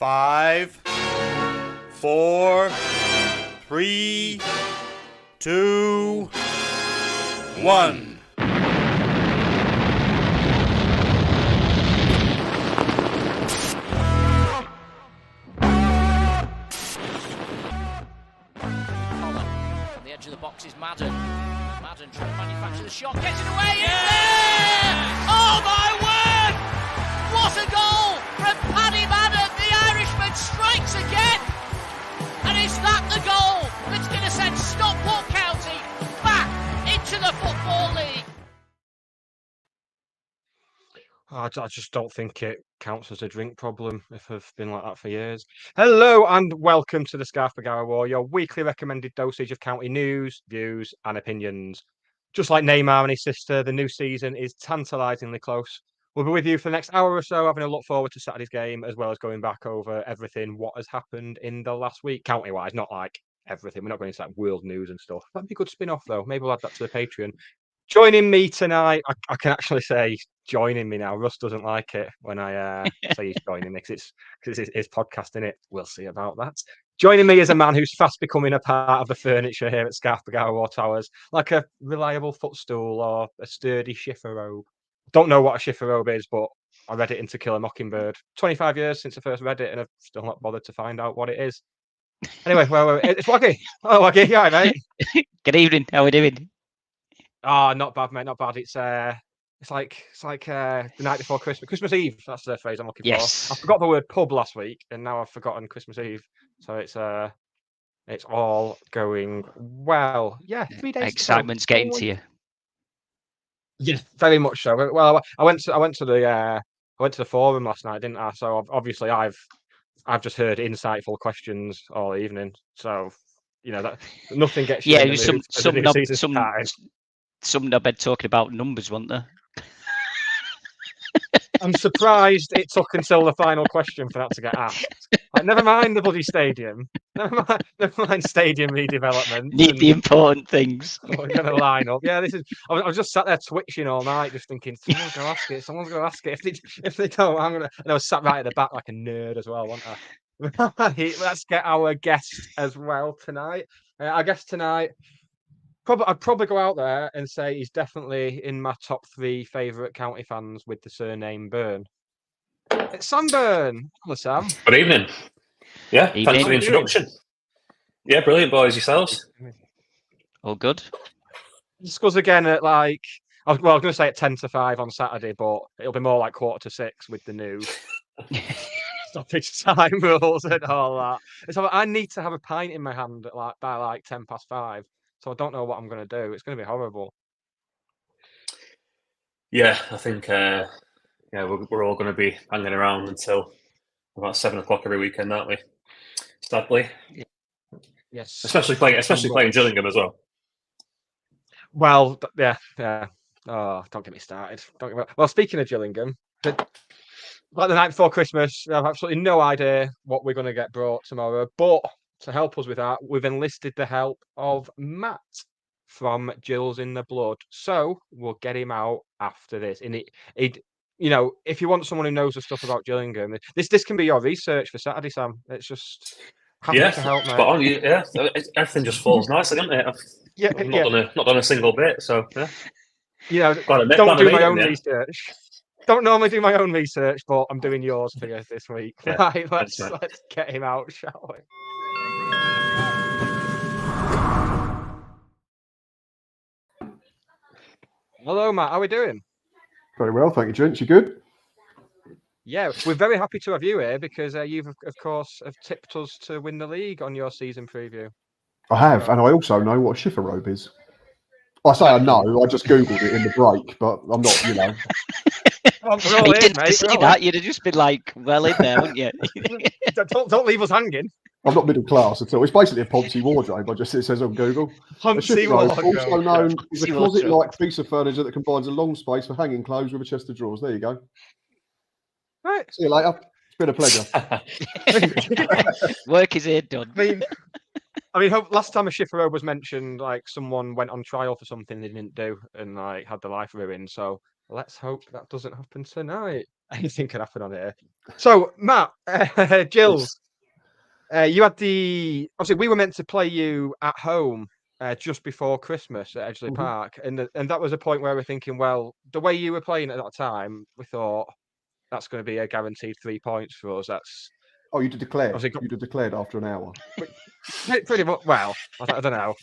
5, 4, 3, 2, 1. On the edge of the box is Madden. Madden trying to manufacture the shot, gets it away, it's there! Oh my word! What a goal from Paddy Madden! The Irishman strikes again! And is that the goal that's going to send Stockport County back into the Football League? I just don't think it counts as a drink problem if I've been like that for years. Hello and welcome to the Scarf Bagara War, your weekly recommended dosage of county news, views and opinions. Just like Neymar and his sister, the new season is tantalisingly close. We'll be with you for the next hour or so, having a look forward to Saturday's game, as well as going back over everything, what has happened in the last week, county-wise, not like everything. We're not going into like world news and stuff. That'd be a good spin-off though. Maybe we'll add that to the Patreon. Joining me tonight, I can actually say joining me now. Russ doesn't like it when I say he's joining me because it's podcasting it. We'll see about that. Joining me is a man who's fast becoming a part of the furniture here at Scarf Bagara War Towers, like a reliable footstool or a sturdy shiffer robe. Don't know what a shiffer robe is, but I read it in To Kill a Mockingbird. 25 years since I first read it, and I've still not bothered to find out what it is. Anyway, well, it's Waggy. Oh, Waggy, yeah, mate. Good evening. How are we doing? Oh, not bad, mate. Not bad. It's like the night before Christmas Eve. That's the phrase I'm looking for. I forgot the word pub last week, and now I've forgotten Christmas Eve. So it's all going well. Yeah, 3 days. Excitement's getting to you. Yeah, very much so. Well, I went to the forum last night, didn't I? So obviously I've just heard insightful questions all evening. So you know that nothing gets you. Yeah, it was some knobhead talking about numbers, weren't there? I'm surprised it took until the final question for that to get asked. Like, never mind the bloody stadium. Never mind stadium redevelopment. Need the important things. We're going to line up. Yeah, I was just sat there twitching all night, just thinking, someone's going to ask it. Someone's going to ask it. If they don't, I'm going to. And I was sat right at the back like a nerd as well, wasn't I? Let's get our guest as well tonight. I guess tonight. I'd probably go out there and say he's definitely in my top 3 favourite county fans with the surname Byrne. It's Sam Byrne. Hello, Sam. Good evening. Yeah, thanks for the introduction. Yeah, brilliant, boys. Yourselves? All good. Discuss again at I was going to say at 10 to 5 on Saturday, but it'll be more like 5:45 with the new stoppage time rules and all that. So I need to have a pint in my hand by 5:10. So I don't know what I'm going to do. It's going to be horrible. Yeah, I think we're all going to be hanging around until about 7 o'clock every weekend, aren't we? Sadly. Yes. Especially playing Gillingham as well. Well, yeah. Oh, don't get me started. Well, speaking of Gillingham, like the night before Christmas, I have absolutely no idea what we're going to get brought tomorrow, but to help us with that, we've enlisted the help of Matt from Gills in the Blood. So we'll get him out after this. And if you want someone who knows the stuff about Gillingham, this can be your research for Saturday, Sam. It's just happy to help, mate. Spot on. Yeah, everything just falls nicely, doesn't it? I've not done a single bit. So yeah. Don't do my own research. Don't normally do my own research, but I'm doing yours for you this week. Yeah, right, let's get him out, shall we? Hello, Matt. How are we doing? Very well, thank you, gents. You good? Yeah, we're very happy to have you here because you've, of course, have tipped us to win the league on your season preview. I have, and I also know what a shiffer robe is. I say I know. I just googled it in the break, but I'm not. You didn't say that. You'd have just been well in there, wouldn't you? don't leave us hanging. I'm not middle class at all. It's basically a Ponzi wardrobe. It says on Google. A shiffer robe, also known as a closet-like piece of furniture that combines a long space for hanging clothes with a chest of drawers. There you go. Right. See you later. It's been a pleasure. Work is here done. I mean, last time a shiffer robe was mentioned, someone went on trial for something they didn't do and had their life ruined. So let's hope that doesn't happen tonight. anything can happen on here. So, Matt, Gills, you had obviously we were meant to play you at home just before Christmas at Edgeley Park, and that was a point where we're thinking, well, the way you were playing at that time, we thought that's going to be a guaranteed 3 points for us. That's you'd have declared. You'd have declared after an hour. Pretty much. Well, I don't know.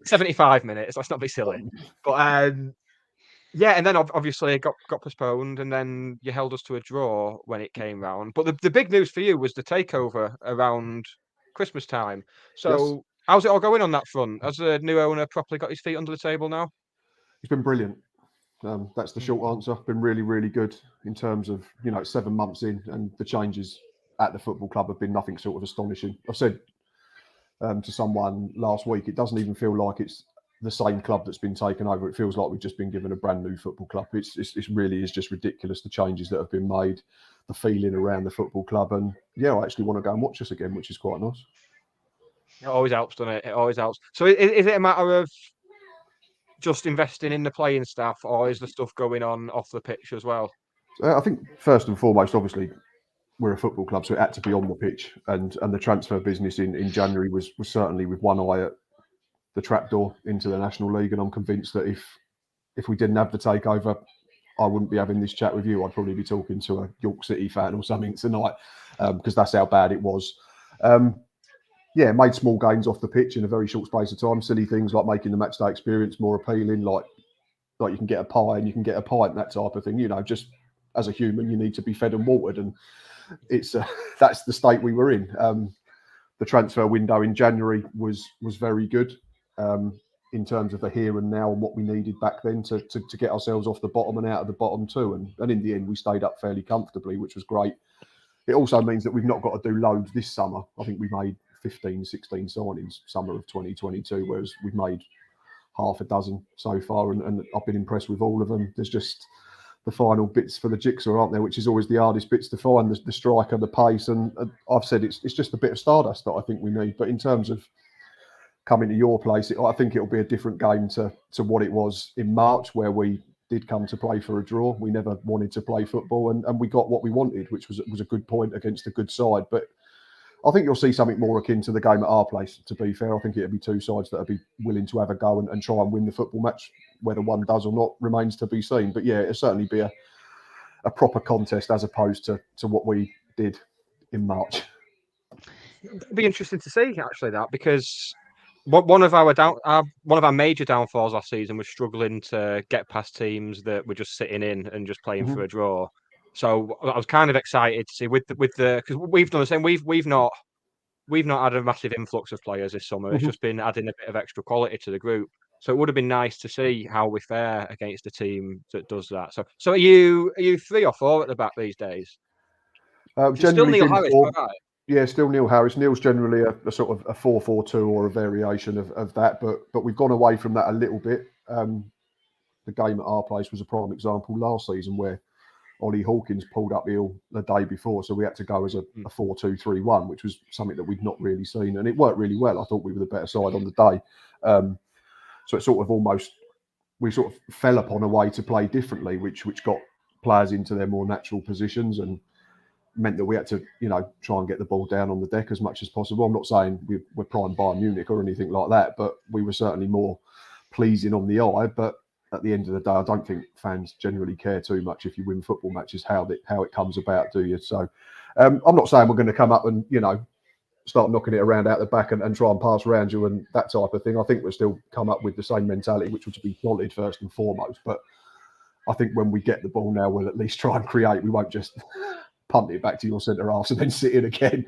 75 minutes. Let's not be silly. But yeah, and then obviously it got postponed, and then you held us to a draw when it came round. But the big news for you was the takeover around Christmas time. So how's it all going on that front? Has the new owner properly got his feet under the table now? It's been brilliant. That's the short answer. Been really, really good in terms of 7 months in, and the changes at the football club have been nothing sort of astonishing. I said to someone last week, it doesn't even feel like it's the same club that's been taken over. It feels like we've just been given a brand new football club. It really is just ridiculous, the changes that have been made, the feeling around the football club. And yeah, I actually want to go and watch us again, which is quite nice. It always helps, doesn't it? It always helps. So is it a matter of just investing in the playing staff, or is the stuff going on off the pitch as well? I think first and foremost, obviously, we're a football club, so it had to be on the pitch. And the transfer business in January was certainly with one eye at the trapdoor into the National League. And I'm convinced that if we didn't have the takeover, I wouldn't be having this chat with you. I'd probably be talking to a York City fan or something tonight, because that's how bad it was. Made small gains off the pitch in a very short space of time. Silly things like making the matchday experience more appealing, like you can get a pie and you can get a pint, that type of thing. Just as a human, you need to be fed and watered, and it's that's the state we were in. The transfer window in January was very good in terms of the here and now and what we needed back then to get ourselves off the bottom and out of the bottom too. And in the end, we stayed up fairly comfortably, which was great. It also means that we've not got to do loads this summer. I think we made 15, 16 signings summer of 2022, whereas we've made half a dozen so far, and I've been impressed with all of them. There's just the final bits for the jigsaw, aren't there, which is always the hardest bits to find, the striker, the pace, and I've said it's just a bit of stardust that I think we need. But in terms of coming to your place, I think it'll be a different game to what it was in March, where we did come to play for a draw. We never wanted to play football, and we got what we wanted, which was a good point against a good side. But I think you'll see something more akin to the game at our place, to be fair. I think it'll be two sides that will be willing to have a go and try and win the football match. Whether one does or not remains to be seen. But yeah, it'll certainly be a proper contest as opposed to what we did in March. It'd be interesting to see, actually, that, because one of our major downfalls last season was struggling to get past teams that were just sitting in and just playing for a draw. So I was kind of excited to see with the because we've done the same. We've not had a massive influx of players this summer. It's just been adding a bit of extra quality to the group. So it would have been nice to see how we fare against a team that does that. So are you 3 or 4 at the back these days? Still Neil Harris, right? Yeah, still Neil Harris. Neil's generally a sort of a 4-4-2 or a variation of that, but we've gone away from that a little bit. The game at our place was a prime example last season where Ollie Hawkins pulled up ill the day before, so we had to go as a 4-2-3-1, which was something that we'd not really seen, and it worked really well. I thought we were the better side on the day. So it we sort of fell upon a way to play differently, which got players into their more natural positions and meant that we had to, try and get the ball down on the deck as much as possible. I'm not saying we're prime Bayern Munich or anything like that, but we were certainly more pleasing on the eye. But at the end of the day, I don't think fans generally care too much if you win football matches, how it comes about, do you? So I'm not saying we're going to come up and, start knocking it around out the back and try and pass around you and that type of thing. I think we'll still come up with the same mentality, which would be solid first and foremost. But I think when we get the ball now, we'll at least try and create. We won't just punt it back to your centre half and then sit in again.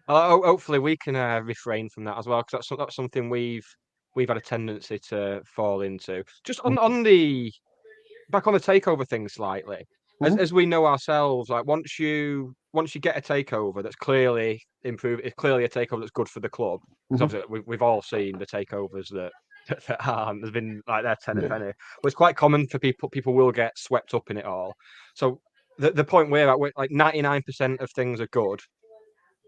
Hopefully we can refrain from that as well, because that's something we've had a tendency to fall into. Just on the takeover thing slightly, as we know ourselves, like once you get a takeover that's clearly improved, it's clearly a takeover that's good for the club. Because obviously we've all seen the takeovers that aren't. There's been like they're 10 a penny, but it's quite common for people will get swept up in it all. So the point we're at, like 99% of things are good.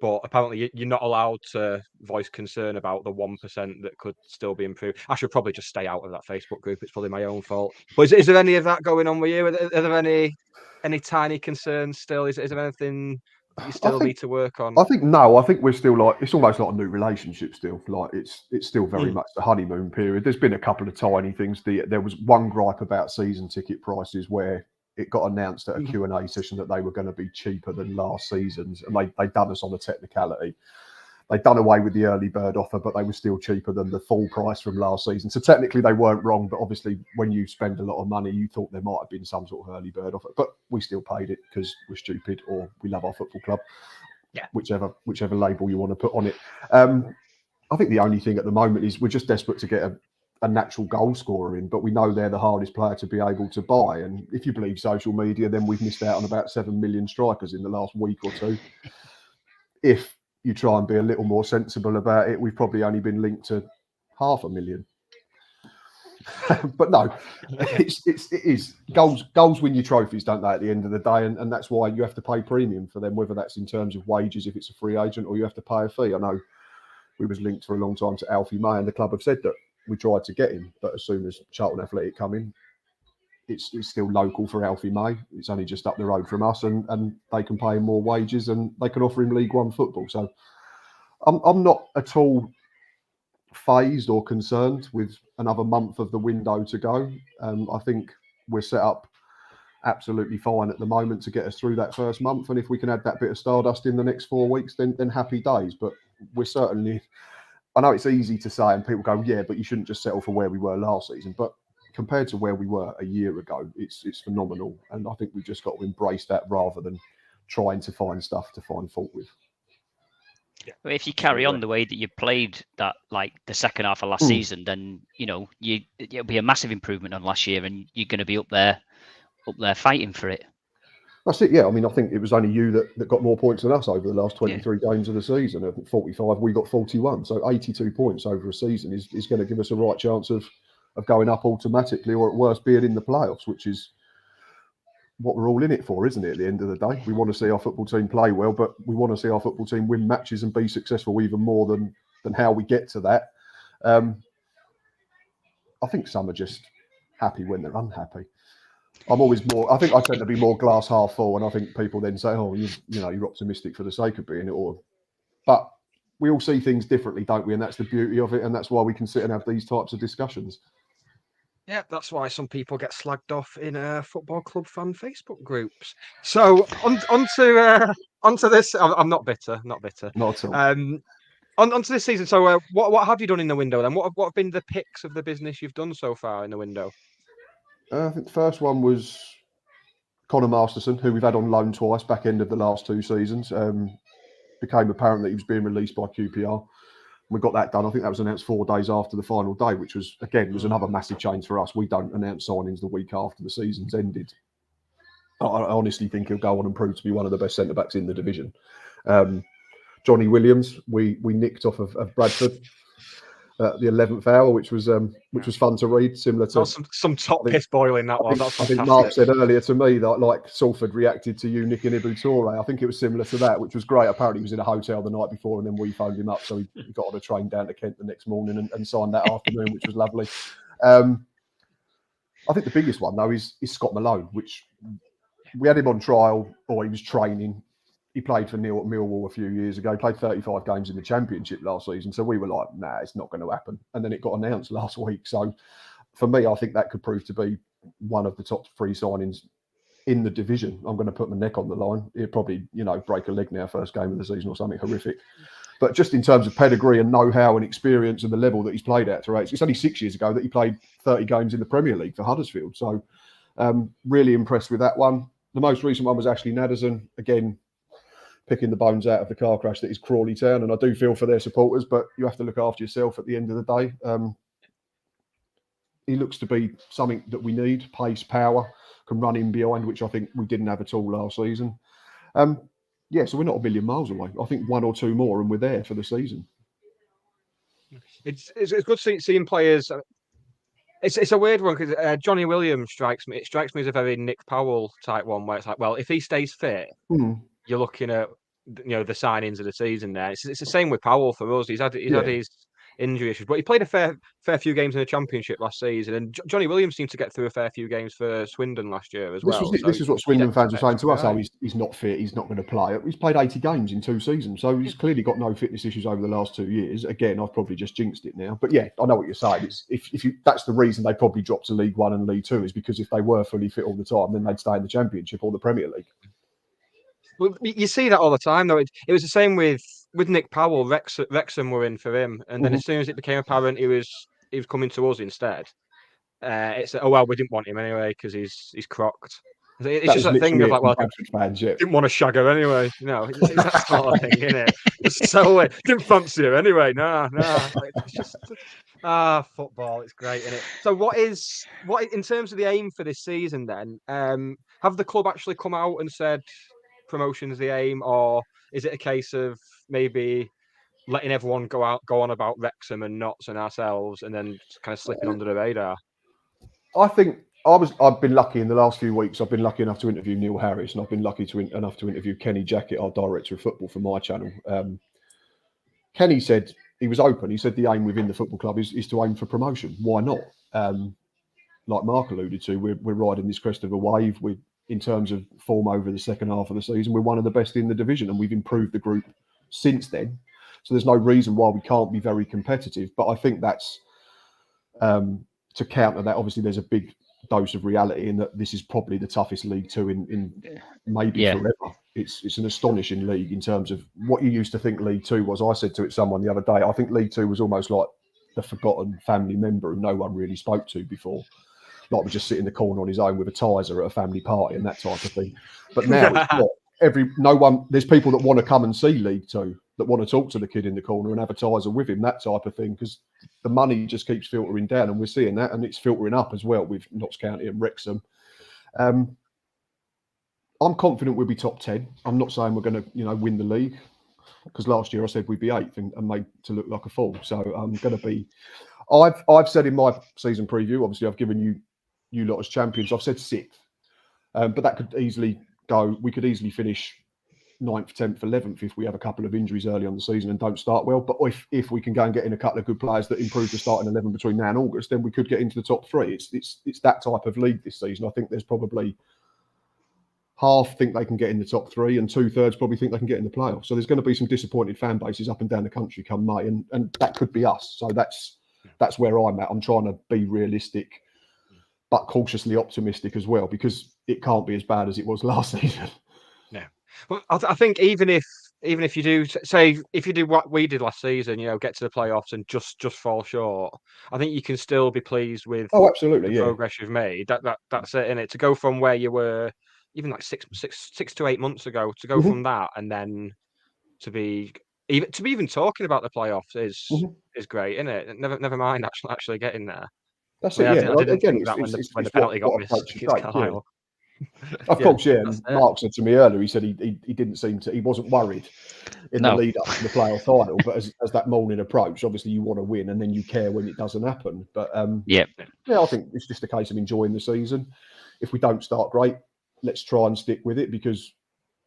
but apparently you're not allowed to voice concern about the 1% that could still be improved. I should probably just stay out of that Facebook group. It's probably my own fault. But is there any of that going on with you? Are there any tiny concerns still? Is there anything you still need to work on? I think no. I think we're still like, it's almost like a new relationship still. Like it's still very much the honeymoon period. There's been a couple of tiny things. There was one gripe about season ticket prices where it got announced at a Q&A session that they were going to be cheaper than last season's, and they'd done us on a technicality. They'd done away with the early bird offer, but they were still cheaper than the full price from last season. So technically they weren't wrong, but obviously when you spend a lot of money, you thought there might have been some sort of early bird offer, but we still paid it because we're stupid or we love our football club. Yeah, whichever label you want to put on it. I think the only thing at the moment is we're just desperate to get a natural goal scorer in, but we know they're the hardest player to be able to buy. And if you believe social media, then we've missed out on about 7 million strikers in the last week or two. If you try and be a little more sensible about it, we've probably only been linked to 500,000. But no, it is goals win your trophies, don't they, at the end of the day, and that's why you have to pay premium for them, whether that's in terms of wages if it's a free agent, or you have to pay a fee. I know we was linked for a long time to Alfie May, and the club have said that we tried to get him, but as soon as Charlton Athletic come in, it's still local for Alfie May. It's only just up the road from us, and they can pay him more wages and they can offer him League One football. So I'm not at all phased or concerned with another month of the window to go. I think we're set up absolutely fine at the moment to get us through that first month, and if we can add that bit of stardust in the next 4 weeks, then happy days. But we're certainly, I know it's easy to say and people go, yeah, but you shouldn't just settle for where we were last season, but compared to where we were a year ago, it's phenomenal, and I think we've just got to embrace that rather than trying to find stuff to find fault with. Well, if you carry on the way that you played that, like the second half of last season, then it'll be a massive improvement on last year, and you're going to be up there fighting for it. That's it. Yeah, I mean, I think it was only you that got more points than us over the last 23 games of the season. I think 45, we got 41, so 82 points over a season is going to give us a right chance of going up automatically, or at worst being in the playoffs, which is what we're all in it for, isn't it? At the end of the day, we want to see our football team play well, but we want to see our football team win matches and be successful even more than how we get to that. I think some are just happy when they're unhappy. I tend to be more glass half full, and I think people then say, "Oh, you're optimistic for the sake of being it," but we all see things differently, don't we? And that's the beauty of it, and that's why we can sit and have these types of discussions. Yeah, that's why some people get slagged off in football club fan Facebook groups. So onto this. I'm not bitter, not bitter. Not at all. Onto this season. So what have you done in the window then? What have been the picks of the business you've done so far in the window? I think the first one was Connor Masterson, who we've had on loan twice, back end of the last two seasons. Became apparent that he was being released by QPR. We got that done. I think that was announced 4 days after the final day, which was another massive change for us. We don't announce signings the week after the season's ended. I honestly think he'll go on and prove to be one of the best centre-backs in the division. Johnny Williams, we nicked off of Bradford at the 11th hour, which was fun to read. Similar to some top piss boiling that one. That's fantastic. I think Mark said earlier to me that like Salford reacted to you nicking Ibu Toure. I think it was similar to that, which was great. Apparently he was in a hotel the night before, and then we phoned him up, so he got on a train down to Kent the next morning and signed that afternoon, which was lovely. I think the biggest one though is Scott Malone, which we had him on trial, or he was training. He played for Neil at Millwall a few years ago. He played 35 games in the Championship last season. So we were like, nah, it's not going to happen. And then it got announced last week. So for me, I think that could prove to be one of the top 3 signings in the division. I'm going to put my neck on the line. He'll probably, break a leg now, first game of the season or something horrific. But just in terms of pedigree and know-how and experience and the level that he's played at throughout, it's only 6 years ago that he played 30 games in the Premier League for Huddersfield. So really impressed with that one. The most recent one was Ashley Nadesan. Again, picking the bones out of the car crash that is Crawley Town, and I do feel for their supporters, but you have to look after yourself at the end of the day. He looks to be something that we need: pace, power, can run in behind, which I think we didn't have at all last season. So we're not a million miles away. I think 1 or 2 more and we're there for the season. It's good seeing players. It's a weird one because Johnny Williams strikes me as a very Nick Powell type one, where it's like, well, if he stays fit, you're looking at the signings of the season. There, it's the same with Powell for us. He's had his injury issues, but he played a fair few games in the Championship last season, and Johnny Williams seemed to get through a fair few games for Swindon last year as well. This is what Swindon fans were saying to us. Oh, he's not fit. He's not going to play. He's played 80 games in 2 seasons, so he's clearly got no fitness issues over the last 2 years. Again, I've probably just jinxed it now, but yeah, I know what you're saying. It's that's the reason they probably dropped to League One and League Two, is because if they were fully fit all the time, then they'd stay in the Championship or the Premier League. Well, you see that all the time, though. It was the same with Nick Powell. Wrexham were in for him, and then as soon as it became apparent he was coming to us instead, it's we didn't want him anyway because he's crocked. It's just that thing of like, well, fans, didn't want to shag her anyway. It's that sort of thing, isn't it? It's so didn't fancy her anyway. No. It's just football. It's great, isn't it? So what in terms of the aim for this season then? Have the club actually come out and said promotion is the aim, or is it a case of maybe letting everyone go on about Wrexham and Notts and ourselves, and then kind of slipping under the radar? I think I've been lucky in the last few weeks. I've been lucky enough to interview Neil Harris, and I've been lucky enough to interview Kenny Jackett, our director of football for my channel. Kenny said he was open. He said the aim within the football club is to aim for promotion. Why not? Like Mark alluded to, we're riding this crest of a wave. In terms of form over the second half of the season, we're one of the best in the division, and we've improved the group since then. So there's no reason why we can't be very competitive. But I think that's to counter that. Obviously, there's a big dose of reality in that this is probably the toughest League Two in maybe forever. It's an astonishing league in terms of what you used to think League Two was. I said to someone the other day, I think League Two was almost like the forgotten family member who no one really spoke to before. Like we just sit in the corner on his own with a Tizer at a family party and that type of thing. But now it's not. There's people that want to come and see League Two, that want to talk to the kid in the corner and have a Tizer with him, that type of thing, because the money just keeps filtering down, and we're seeing that, and it's filtering up as well with Notts County and Wrexham. I'm confident we'll be top 10. I'm not saying we're going to, win the league, because last year I said we'd be 8th and made to look like a fool. So I'm going to be. I've said in my season preview, obviously I've given you lot as champions. I've said 6th, but that could easily go. We could easily finish 9th, 10th, 11th if we have a couple of injuries early on the season and don't start well. But if we can go and get in a couple of good players that improve the starting 11 between now and August, then we could get into the top 3. It's that type of league this season. I think there's probably half think they can get in the top 3, and 2/3 probably think they can get in the playoffs. So there's going to be some disappointed fan bases up and down the country come May, and that could be us. So that's where I'm at. I'm trying to be realistic, but cautiously optimistic as well, because it can't be as bad as it was last season. No. Well, I think even if you do say, if you do what we did last season, get to the playoffs and just fall short, I think you can still be pleased with absolutely, the progress you've made. That's it, innit? To go from where you were even like 6 to 8 months ago, to go from that and then to be even talking about the playoffs is great, isn't it? Never mind actually getting there. That's it. Yeah. I didn't think that when the penalty got missed against Carlisle. Of course, yeah. And Mark said to me earlier, he said he didn't seem to, he wasn't worried in the lead up to the playoff final, but as that morning approached, obviously you want to win, and then you care when it doesn't happen. But I think it's just a case of enjoying the season. If we don't start great, let's try and stick with it, because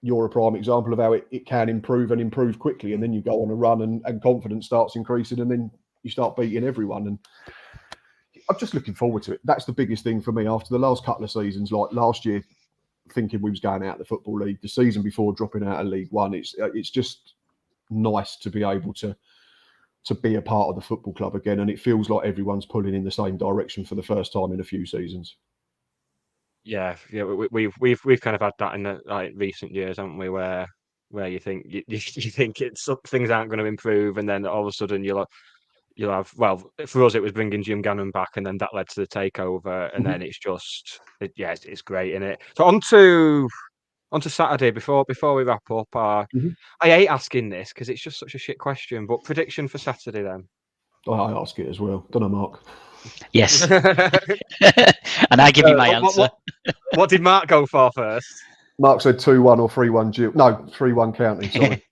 you're a prime example of how it can improve and improve quickly, and then you go on a run and confidence starts increasing, and then you start beating everyone. And I'm just looking forward to it. That's the biggest thing for me after the last couple of seasons. Like last year, thinking we was going out of the Football League, the season before dropping out of League One, it's just nice to be able to be a part of the football club again, and it feels like everyone's pulling in the same direction for the first time in a few seasons. Yeah, we've kind of had that in the recent years, haven't we? Where you think you think things aren't going to improve, and then all of a sudden you'll have, well, for us it was bringing Jim Gannon back, and then that led to the takeover, and then it's just it's great, isn't it? So on to Saturday before we wrap up. I hate asking this because it's just such a shit question, but prediction for Saturday then? I ask it as well. Don't know, Mark. Yes. And I give you my answer. What did Mark go for first? Mark said 2-1 or 3-1. No, 3-1 County. Sorry.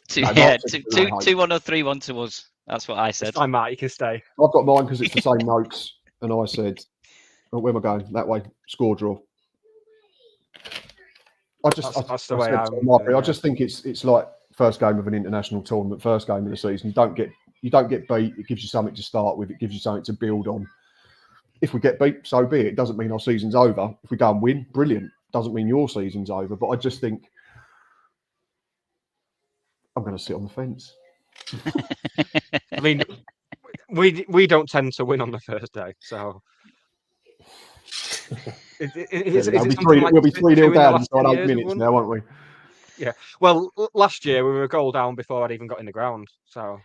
2-1 or 3-1 to us. That's what I said. Fine, Mark, you can stay. I've got mine because it's the same notes, and I said, where am I going? That way. Score draw. That's the way said I'm to Mark, doing I it. just think it's like first game of an international tournament, first game of the season. You don't get beat. It gives you something to start with. It gives you something to build on. If we get beat, so be it. It doesn't mean our season's over. If we go and win, brilliant. Doesn't mean your season's over. But I just think I'm going to sit on the fence. I mean, we don't tend to win on the first day, so. We'll be 3-0 down inside 8 minutes now, won't we? Yeah. Well, last year we were a goal down before I'd even got in the ground. So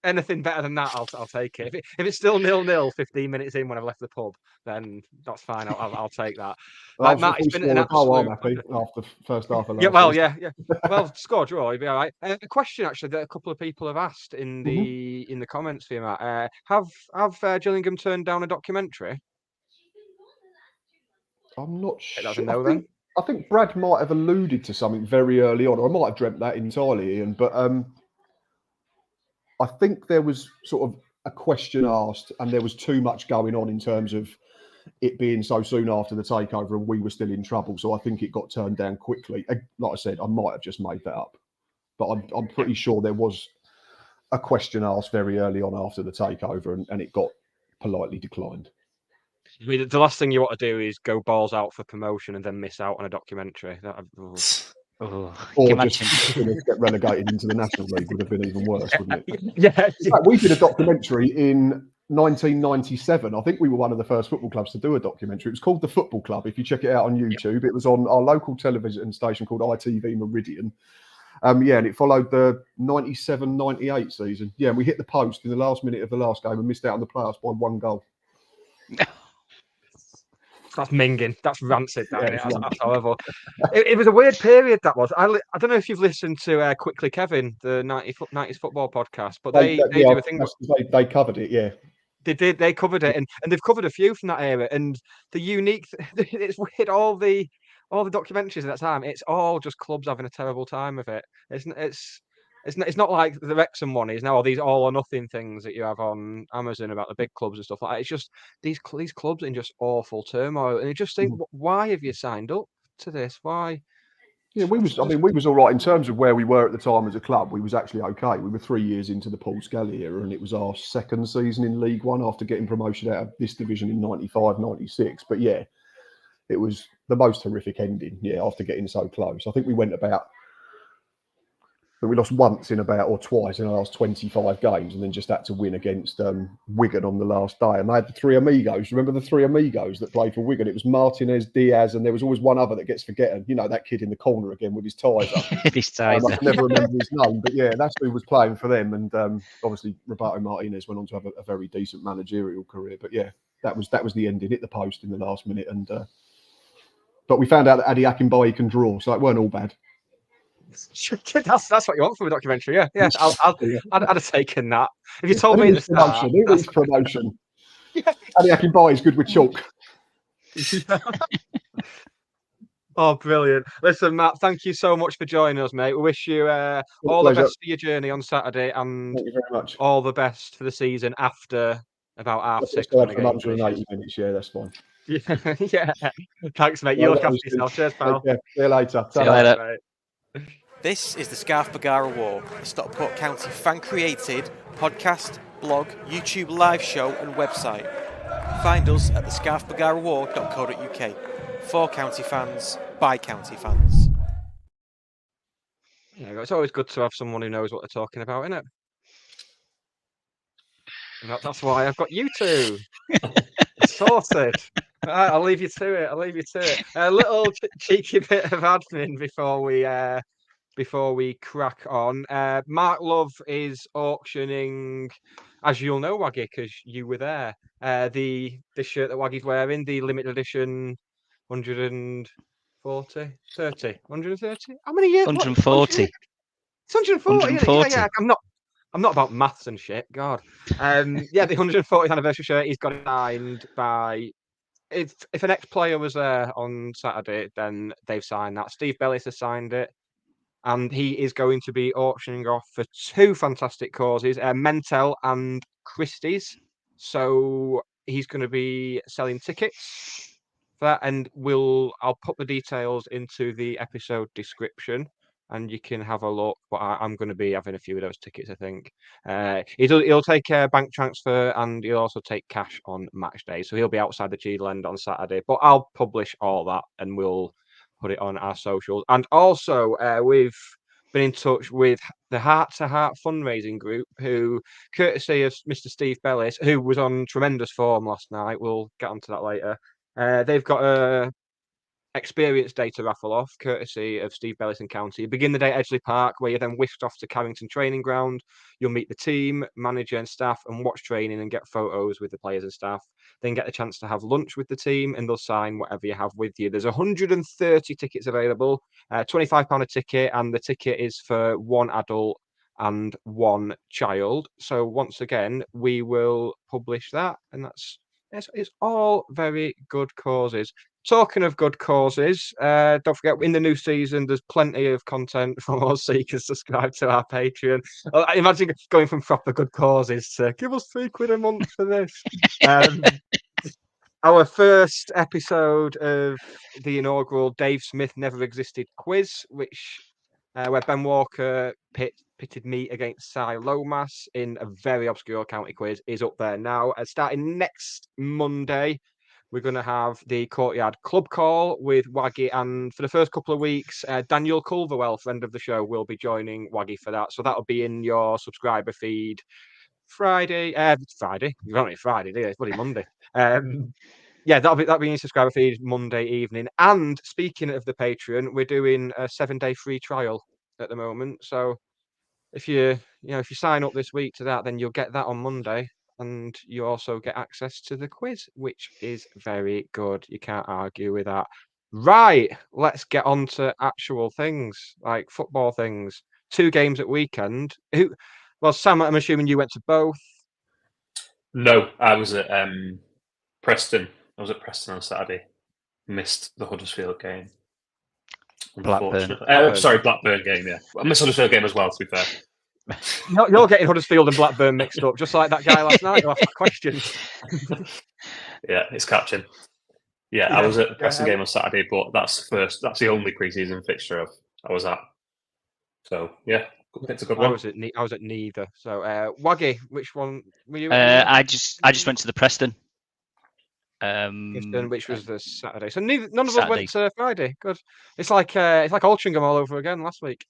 anything better than that, I'll take it. If it's still 0-0 15 minutes in when I've left the pub, then that's fine. I'll take that. Well, Matt, it's been an absolute. I'm happy after first half of last. Yeah, well, yeah. Well, score draw, you'd be all right. A question actually that a couple of people have asked in the comments for you, Matt. Have Gillingham turned down a documentary? I'm not sure. That's a no, then. I think Brad might have alluded to something very early on, or I might have dreamt that entirely, Ian. But I think there was sort of a question asked, and there was too much going on in terms of it being so soon after the takeover, and we were still in trouble. So I think it got turned down quickly. Like I said, I might have just made that up, but I'm pretty sure there was a question asked very early on after the takeover, and it got politely declined. I mean, the last thing you want to do is go balls out for promotion and then miss out on a documentary. Or just get relegated into the National League would have been even worse, wouldn't it? Yeah. We did a documentary in 1997. I think we were one of the first football clubs to do a documentary. It was called The Football Club. If you check it out on YouTube, it was on our local television station called ITV Meridian. And it followed the 97-98 season. Yeah, and we hit the post in the last minute of the last game and missed out on the playoffs by 1 goal. That's minging. That's rancid. That's horrible. It was a weird period, that was. I don't know if you've listened to Quickly Kevin, the 90s football podcast, but they do a thing. They covered it, yeah. They did. They covered it, and they've covered a few from that era. And the unique, it's weird. All the documentaries at that time, it's all just clubs having a terrible time with it. It's not like the Wrexham one is now all these all or nothing things that you have on Amazon about the big clubs and stuff like that. It's just these clubs in just awful turmoil, and you just think, why have you signed up to this? Why? Yeah, we was all right in terms of where we were at the time as a club. We was actually okay. We were 3 years into the Paul Scully era, and it was our second season in League One after getting promotion out of this division in 95, 96. But yeah, it was the most horrific ending. Yeah, after getting so close, I think we went about. But we lost once or twice in the last 25 games, and then just had to win against Wigan on the last day. And they had the three amigos. Remember the three amigos that played for Wigan? It was Martinez, Diaz, and there was always one other that gets forgotten. You know, that kid in the corner again with his ties up. I can never remember his name, but yeah, that's who was playing for them. And obviously Roberto Martinez went on to have a very decent managerial career. But yeah, that was the ending. Hit the post in the last minute, and but we found out that Adi Akinbaye can draw, so it weren't all bad. That's what you want from a documentary, yeah. I'd have taken that. If you told me at the start, it was promotion. Adi Akinbaye is good with chalk. Oh, brilliant! Listen, Matt, thank you so much for joining us, mate. We wish you all the best for your journey on Saturday, and thank you very much. All the best for the season after about 6:30. For 180 minutes, yeah, that's fine. Yeah. Thanks, mate. You look after yourself. Cheers, pal. See you later. See you later. Mate. This is the Scarf Bagara War, a Stockport County fan-created podcast, blog, YouTube live show and website. Find us at thescarfbagarawar.co.uk. For county fans, by county fans. Yeah, it's always good to have someone who knows what they're talking about, isn't it? That's why I've got you two. Sorted. Right, I'll leave you to it. A little cheeky bit of admin before we crack on. Mark Love is auctioning, as you'll know, Waggy, because you were there, the shirt that Waggy's wearing, the limited edition 130? How many years? 140. It's 140. 140. Yeah, I'm not about maths and shit. God. The 140th anniversary shirt, he's got it signed by. If an ex-player was there on Saturday, then they've signed that. Steve Bellis has signed it. And he is going to be auctioning off for two fantastic causes, Mentel and Christie's. So he's going to be selling tickets for that, and I'll put the details into the episode description, and you can have a look. But I'm going to be having a few of those tickets, I think. He'll take a bank transfer, and he'll also take cash on match day, so he'll be outside the Cheadle end on Saturday. But I'll publish all that, and we'll put it on our socials. And also, we've been in touch with the Heart to Heart fundraising group, who, courtesy of Mr. Steve Bellis, who was on tremendous form last night. We'll get onto that later. They've got a experience day to raffle off, courtesy of Steve Bellis and County. You begin the day at Edgeley Park, where you're then whisked off to Carrington Training Ground. You'll meet the team, manager and staff, and watch training and get photos with the players and staff. Then get the chance to have lunch with the team, and they'll sign whatever you have with you. There's 130 tickets available, £25 a ticket, and the ticket is for one adult and one child. So once again, we will publish that, and it's all very good causes. Talking of good causes, don't forget, in the new season, there's plenty of content from us, so you can subscribe to our Patreon. Imagine going from proper good causes to give us £3 a month for this. Our first episode of the inaugural Dave Smith Never Existed quiz, where Ben Walker pitted me against Cy Lomas in a very obscure county quiz, is up there now. Starting next Monday, we're going to have the Courtyard Club Call with Waggy, and for the first couple of weeks, Daniel Culverwell, friend of the show, will be joining Waggy for that. So that'll be in your subscriber feed Friday. You don't need Friday, do you? It's bloody Monday. Yeah, that'll be in your subscriber feed Monday evening. And speaking of the Patreon, we're doing a 7-day free trial at the moment. So if you sign up this week to that, then you'll get that on Monday. And you also get access to the quiz, which is very good. You can't argue with that. Right, let's get on to actual things, like football things. 2 games at weekend. Well, Sam, I'm assuming you went to both. No, I was at Preston. I was at Preston on Saturday. Missed the Huddersfield game. Blackburn. Sorry, Blackburn game, yeah. I missed Huddersfield game as well, to be fair. You're getting Huddersfield and Blackburn mixed up, just like that guy last night who asked that question. Yeah, it's catching. Yeah, I was at the Preston game on Saturday, but that's the only pre-season fixture I was at. So yeah, it's a good one. I was at neither. So Waggy, which one were you? I just went to the Preston. Which was the Saturday. So none of us went to Friday. Good. It's like Altrincham all over again last week.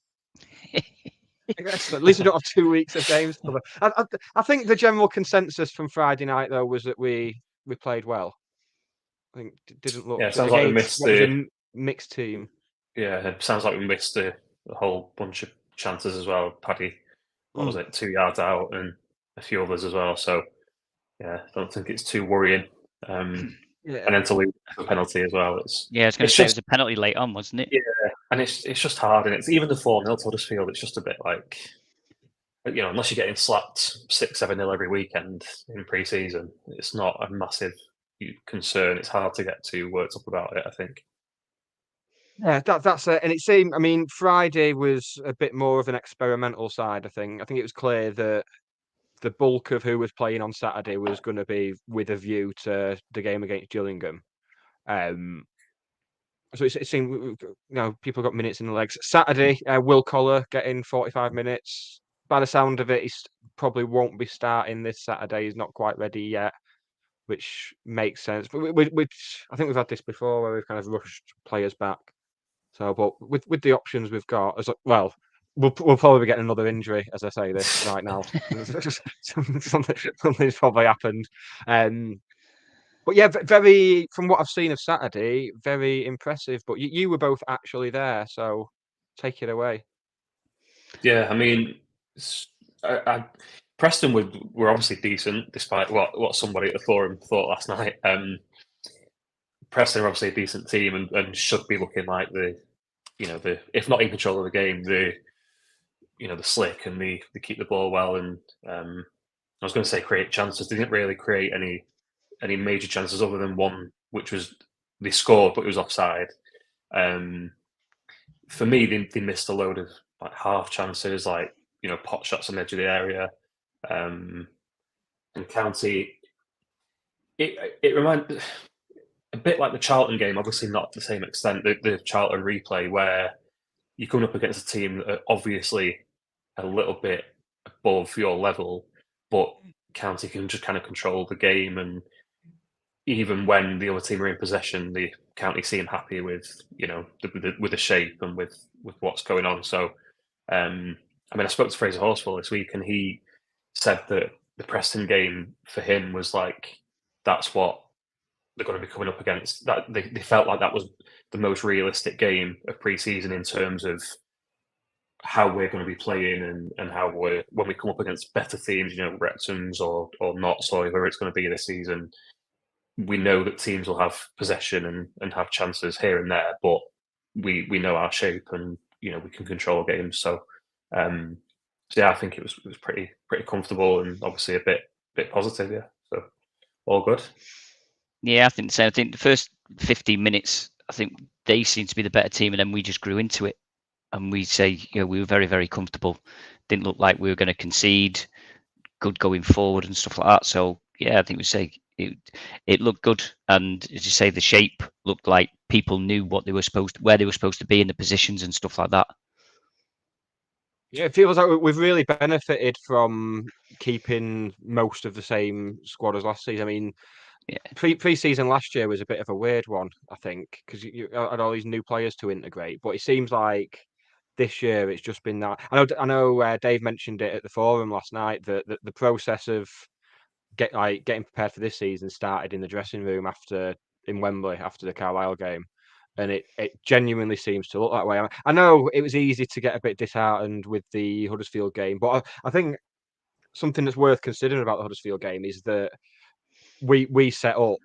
At least we don't have 2 weeks of games to cover. I think the general consensus from Friday night though was that we played well. I think it didn't look. Yeah, it sounds like we missed the mixed team. Yeah, it sounds like we missed the whole bunch of chances as well. Paddy, what was it, 2 yards out, and a few others as well. So yeah, I don't think it's too worrying. And then to lose a penalty as well. It's going to say it was a penalty late on, wasn't it? Yeah, and it's just hard, and it's even the 4-0 to Huddersfield. It's just a bit like, unless you're getting slapped 6-7-0 every weekend in pre-season, it's not a massive concern. It's hard to get too worked up about it, I think. Yeah, that's it. And it seemed, Friday was a bit more of an experimental side. I think it was clear that the bulk of who was playing on Saturday was going to be with a view to the game against Gillingham. So it seemed, people got minutes in the legs. Saturday, Will Collar getting 45 minutes. By the sound of it, he probably won't be starting this Saturday. He's not quite ready yet, which makes sense. But I think we've had this before, where we've kind of rushed players back. So, but with the options we've got, we'll probably be getting another injury as I say this right now. Something's probably happened. But yeah, very, from what I've seen of Saturday, very impressive. But you were both actually there, so take it away. Yeah, Preston were obviously decent, despite what somebody at the forum thought last night. Preston are obviously a decent team and should be looking like the if not in control of the game, the slick and they keep the ball well, and I was going to say create chances. They didn't really create any major chances other than one, which was they scored but it was offside. For me, they missed a load of like half chances, like pot shots on the edge of the area, and County. It reminded bit like the Charlton game, obviously not to the same extent, the Charlton replay, where you're coming up against a team that are obviously a little bit above your level, but County can just kind of control the game, and even when the other team are in possession, the County seem happy with with the shape and with what's going on. So, I mean, I spoke to Fraser Horsfall this week, and he said that the Preston game for him was like that's what they're going to be coming up against. That they felt like that was the most realistic game of pre-season in terms of how we're going to be playing and how when we come up against better teams, Wrexham's or Notts or whoever it's going to be this season, we know that teams will have possession and have chances here and there, but we know our shape and we can control games. So, yeah, I think it was pretty comfortable and obviously a bit positive. Yeah, so all good. Yeah, I think so. I think the first 15 minutes, I think they seemed to be the better team, and then we just grew into it. And we say, we were very, very comfortable. Didn't look like we were going to concede. Good going forward and stuff like that. So yeah, I think we say it looked good, and as you say, the shape looked like people knew where they were supposed to be in the positions and stuff like that. Yeah, it feels like we've really benefited from keeping most of the same squad as last season. I mean, pre-season last year was a bit of a weird one, I think, because you had all these new players to integrate. But it seems like this year it's just been that. I know. Dave mentioned it at the forum last night that the process of getting prepared for this season started in the dressing room in Wembley after the Carlisle game. And it genuinely seems to look that way. I know it was easy to get a bit disheartened with the Huddersfield game, but I think something that's worth considering about the Huddersfield game is that we set up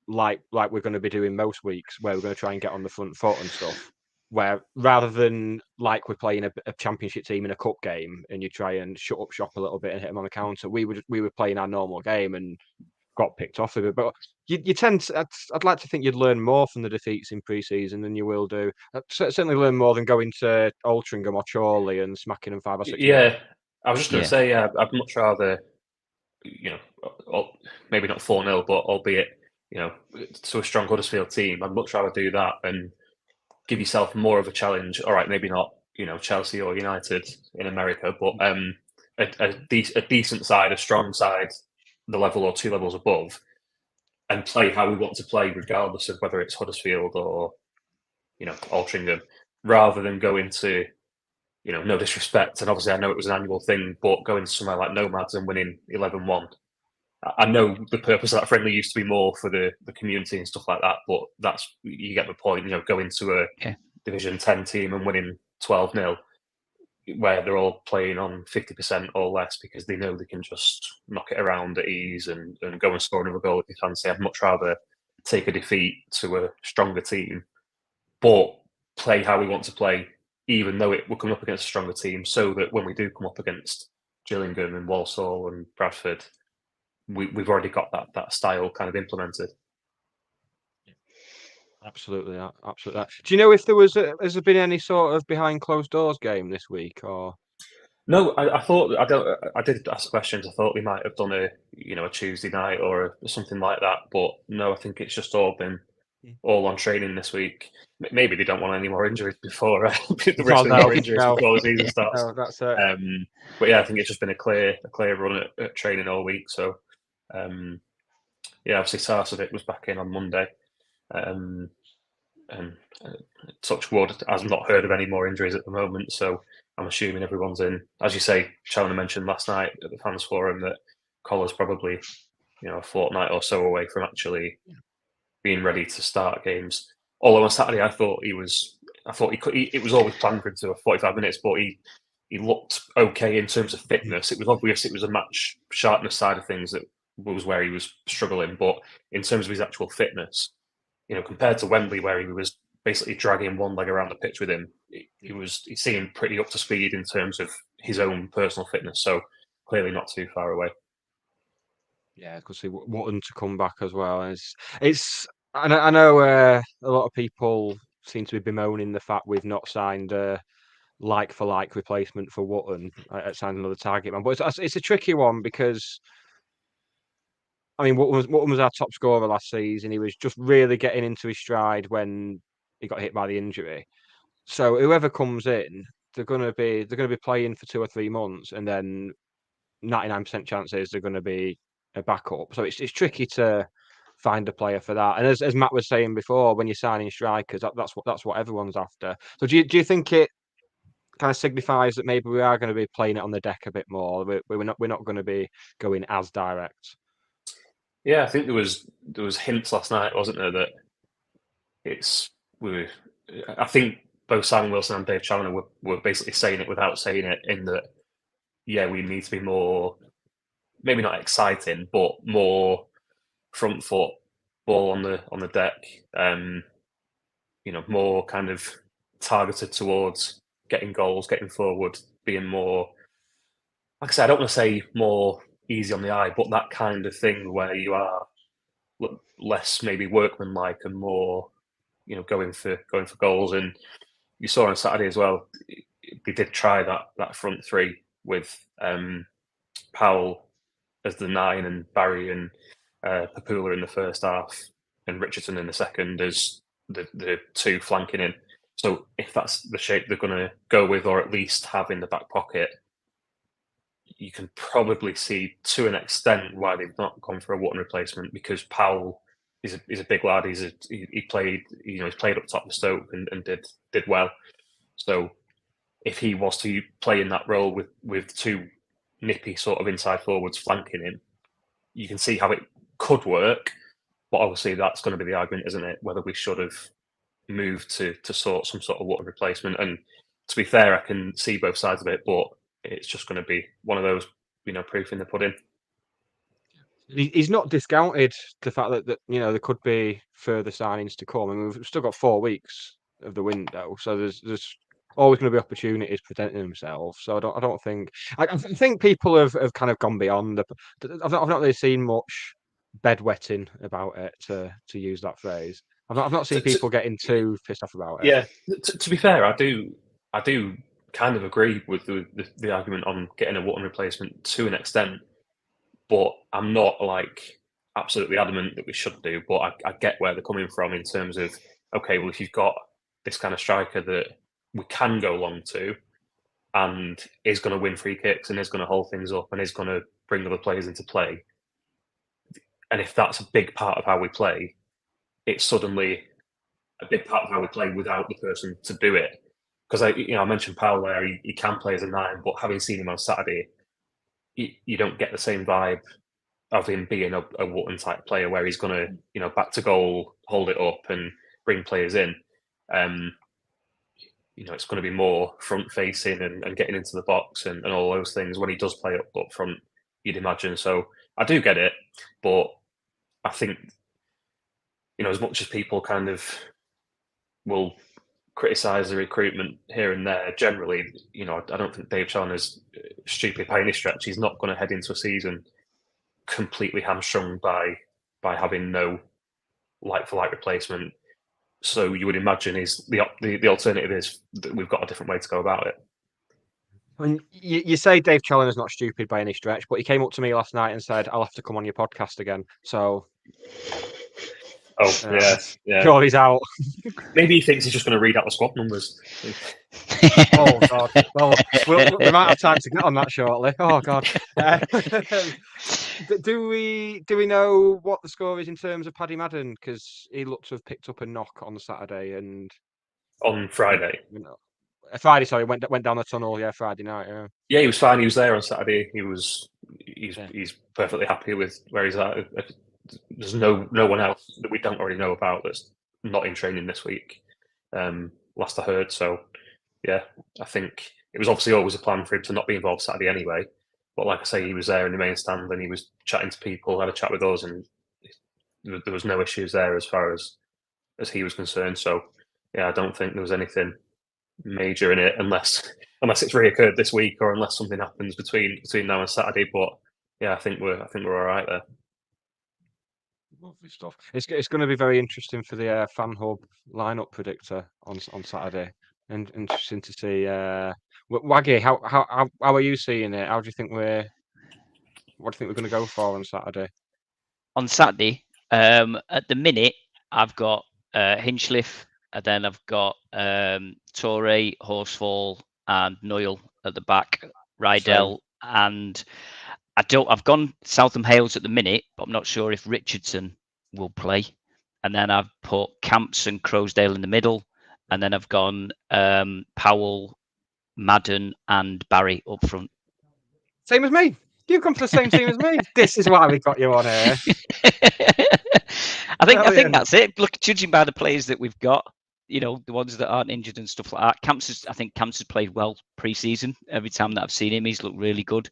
like we're going to be doing most weeks, where we're going to try and get on the front foot and stuff. Where rather than like we're playing a championship team in a cup game and you try and shut up shop a little bit and hit them on the counter, we were playing our normal game and got picked off of it. But you tend to, I'd like to think you'd learn more from the defeats in pre-season than you will do. Certainly learn more than going to Altrincham or Chorley and smacking them 5 or 6. Yeah, I was just going to say, I'd much rather, maybe not 4-0, but albeit, to a strong Huddersfield team, I'd much rather do that and give yourself more of a challenge. All right, maybe not, Chelsea or United in America, but a decent side, a strong side, the level or 2 levels above, and play how we want to play, regardless of whether it's Huddersfield or Altrincham, rather than go into no disrespect, and obviously I know it was an annual thing, but going somewhere like Nomads and winning 11-1. I know the purpose of that friendly used to be more for the community and stuff like that, but you get the point. Going to a Division 10 team and winning 12-0, where they're all playing on 50% or less because they know they can just knock it around at ease and go and score another goal if they fancy. I'd much rather take a defeat to a stronger team, but play how we want to play, even though we're coming up against a stronger team, so that when we do come up against Gillingham and Walsall and Bradford, we've already got that style kind of implemented. Absolutely. Do you know if has there been any sort of behind closed doors game this week or? No, I thought I did ask questions. I thought we might have done a Tuesday night or something like that, but no, I think it's just all been all on training this week. Maybe they don't want any more injuries before the risk of more injuries before the season starts. No, that's it. But yeah, I think it's just been a clear run at training all week. So obviously Sarcevic was back in on Monday, and touch wood, I've not heard of any more injuries at the moment. So I'm assuming everyone's in. As you say, Challoner mentioned last night at the fans forum that Collar's probably a fortnight or so away from actually being ready to start games. Although on Saturday, I thought he could. It was always planned for him to 45 minutes, but he looked okay in terms of fitness. It was obvious it was a match sharpness side of things that was where he was struggling. But in terms of his actual fitness, compared to Wembley, where he was basically dragging one leg around the pitch with him, he seemed pretty up to speed in terms of his own personal fitness. So clearly not too far away. Yeah, because he wanted to come back as well. It's. I know a lot of people seem to be bemoaning the fact we've not signed a like-for-like replacement for Wootton at signing another target man, but it's a tricky one because I mean, Wootton was our top scorer last season. He was just really getting into his stride when he got hit by the injury. So whoever comes in, they're going to be playing for 2 or 3 months, and then 99% chances they're going to be a backup. So it's tricky to find a player for that. And as Matt was saying before, when you're signing strikers, that's what everyone's after. So do you think it kind of signifies that maybe we are going to be playing it on the deck a bit more? We're not going to be going as direct. Yeah, I think there was hints last night, wasn't there, that I think both Simon Wilson and Dave Challoner were basically saying it without saying it, in that, yeah, we need to be more, maybe not exciting, but more front foot, ball on the deck, more kind of targeted towards getting goals, getting forward, being more, like I said, I don't want to say more easy on the eye, but that kind of thing where you are less maybe workmanlike and more, going for goals. And you saw on Saturday as well, they did try that front three with Powell as the 9 and Barry and Papula in the first half and Richardson in the second as the 2 flanking in. So if that's the shape they're going to go with, or at least have in the back pocket, you can probably see to an extent why they've not gone for a Wootton replacement, because Powell is a big lad. He played, he's played up top of Stoke and did well. So if he was to play in that role with 2 nippy sort of inside forwards flanking him, you can see how it could work. But obviously that's going to be the argument, isn't it? Whether we should have moved to sort some sort of Wootton replacement. And to be fair, I can see both sides of it, but it's just going to be one of those, proof in the pudding. He's not discounted the fact that there could be further signings to come. I mean, we've still got 4 weeks of the window, so there's always going to be opportunities presenting themselves. So I don't think I think people have kind of gone beyond. I've not really seen much bedwetting about it, to use that phrase. I've not seen people getting too pissed off about it. Yeah, to be fair, I do kind of agree with the argument on getting a Wootton replacement to an extent, but I'm not like absolutely adamant that we should do. But I get where they're coming from in terms of, okay, well, if you've got this kind of striker that we can go long to, and is going to win free kicks and is going to hold things up and is going to bring other players into play, and if that's a big part of how we play, it's suddenly a big part of how we play without the person to do it. Because I mentioned Powell there, he can play as a 9, but having seen him on Saturday, you don't get the same vibe of him being a Wootton type player where he's going to, back to goal, hold it up and bring players in. It's going to be more front facing and getting into the box and all those things when he does play up front, you'd imagine. So I do get it, but I think, as much as people kind of will criticise the recruitment here and there, generally, I don't think Dave Challoner's stupid by any stretch. He's not going to head into a season completely hamstrung by having no like-for-like replacement. So you would imagine the alternative is that we've got a different way to go about it. I mean, you say Dave Challoner's not stupid by any stretch, but he came up to me last night and said, "I'll have to come on your podcast again." So, yeah. Sure, he's out. Maybe he thinks he's just going to read out the squad numbers. Oh God! Well, we might have time to get on that shortly. Oh God! Do we know what the score is in terms of Paddy Madden? Because he looked to have picked up a knock on Saturday and on Friday. Friday, sorry, went down the tunnel. Yeah, Friday night. Yeah, he was fine. He was there on Saturday. He's perfectly happy with where he's at. There's no one else that we don't already know about that's not in training this week. Last I heard. So yeah, I think it was obviously always a plan for him to not be involved Saturday anyway. But like I say, he was there in the main stand and he was chatting to people, had a chat with us, and there was no issues there as far as he was concerned. So yeah, I don't think there was anything major in it unless it's reoccurred this week or unless something happens between now and Saturday. But yeah, I think we're all right there. Lovely stuff. It's going to be very interesting for the Fan Hub lineup predictor on Saturday, and interesting to see. Waggy, how are you seeing it? What do you think we're going to go for on Saturday? on Saturday, at the minute, I've got Hinchliffe, and then I've got Torre, Horsfall, and Noyle at the back, Rydell, and I've gone Southam Hales at the minute, but I'm not sure if Richardson will play. And then I've put Camps and Crowsdale in the middle, and then I've gone Powell, Madden, and Barry up front. Same as me. You've come to the same team as me. This is why we got you on here. I think that's it. Look, judging by the players that we've got, the ones that aren't injured and stuff like that. I think Camps has played well pre-season. Every time that I've seen him, he's looked really good.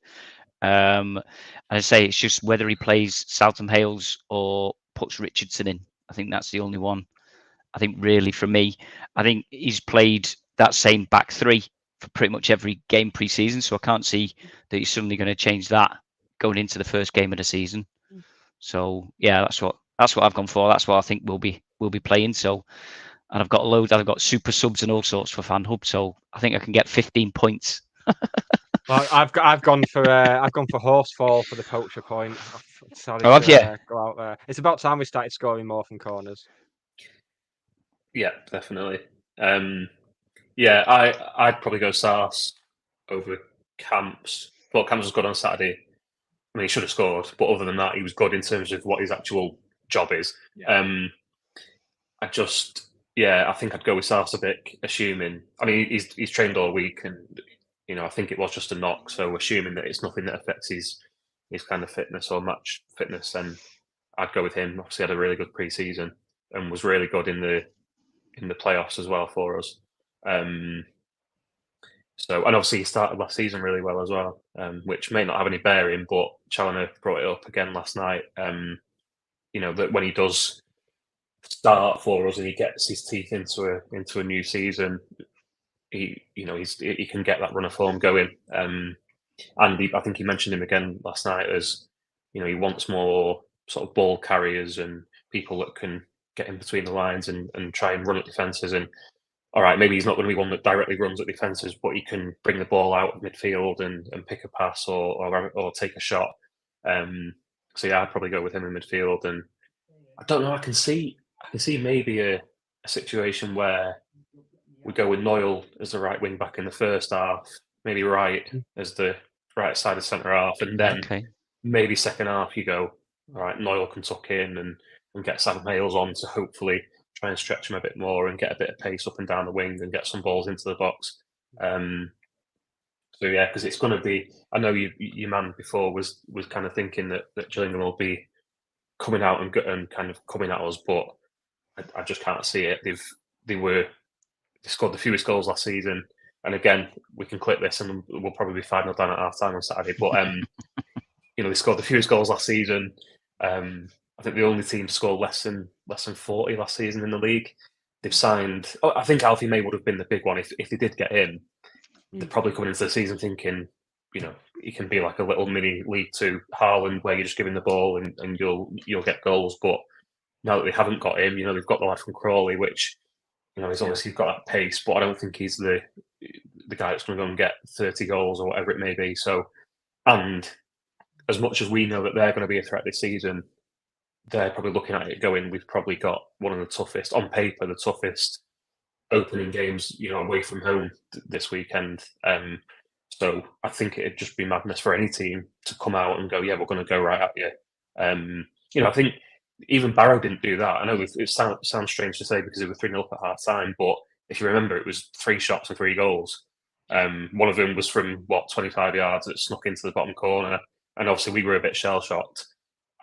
And I say it's just whether he plays Southam Hales or puts Richardson in. I think that's the only one. I think really for me, I think he's played that same back three for pretty much every game pre-season, so I can't see that he's suddenly going to change that going into the first game of the season. So yeah, that's what I've gone for. That's what I think we'll be playing. So, and I've got loads. I've got super subs and all sorts for FanHub. So I think I can get 15 points. Well, I've gone for Horsefall for the poacher point. I've decided have you? Go out there. It's about time we started scoring more from corners. Yeah, definitely. Yeah, I'd probably go Sars over Camps. But Camps was good on Saturday. I mean, he should have scored, but other than that, he was good in terms of what his actual job is. Yeah. I think I'd go with Sarcevic, assuming. I mean, he's trained all week, and I think it was just a knock. So assuming that it's nothing that affects his kind of fitness or match fitness, then I'd go with him. Obviously, had a really good pre-season and was really good in the playoffs as well for us. So, and obviously he started last season really well as well, which may not have any bearing, but Challoner brought it up again last night. That when he does start for us and he gets his teeth into a new season, he can get that run of form going. And I think he mentioned him again last night as he wants more sort of ball carriers and people that can get in between the lines and try and run at defences. And all right, maybe he's not going to be one that directly runs at defences, but he can bring the ball out of midfield and pick a pass or take a shot. So yeah, I'd probably go with him in midfield. And I don't know, I can see maybe a situation where we go with Noyle as the right wing back in the first half, maybe Wright as the right side of centre half, and then maybe second half you go, all right, Noyle can tuck in and get Sam Hales on to hopefully try and stretch him a bit more and get a bit of pace up and down the wing and get some balls into the box. So yeah, because it's going to be. I know your man before was kind of thinking that Gillingham will be coming out and kind of coming at us, but I just can't see it. They scored the fewest goals last season, and again we can clip this and we'll probably be 5-0 down at half time on Saturday. But they scored the fewest goals last season. I think the only team to score less than 40 last season in the league. They've signed. I think Alfie May would have been the big one if they did get him. They're probably coming into the season thinking, he can be like a little mini League Two Haaland where you're just giving the ball and you'll get goals. But now that they haven't got him, they've got the lad from Crawley, which he's obviously got that pace, but I don't think he's the guy that's going to go and get 30 goals or whatever it may be. So, and as much as we know that they're going to be a threat this season, they're probably looking at it going, we've probably got one of the toughest, on paper, the toughest opening games, away from home this weekend. So I think it'd just be madness for any team to come out and go, yeah, we're going to go right at you. I think even Barrow didn't do that. I know it sounds strange to say because they were 3-0 up at half time, but if you remember, it was 3 shots and 3 goals. One of them was from 25 yards that snuck into the bottom corner. And obviously we were a bit shell-shocked.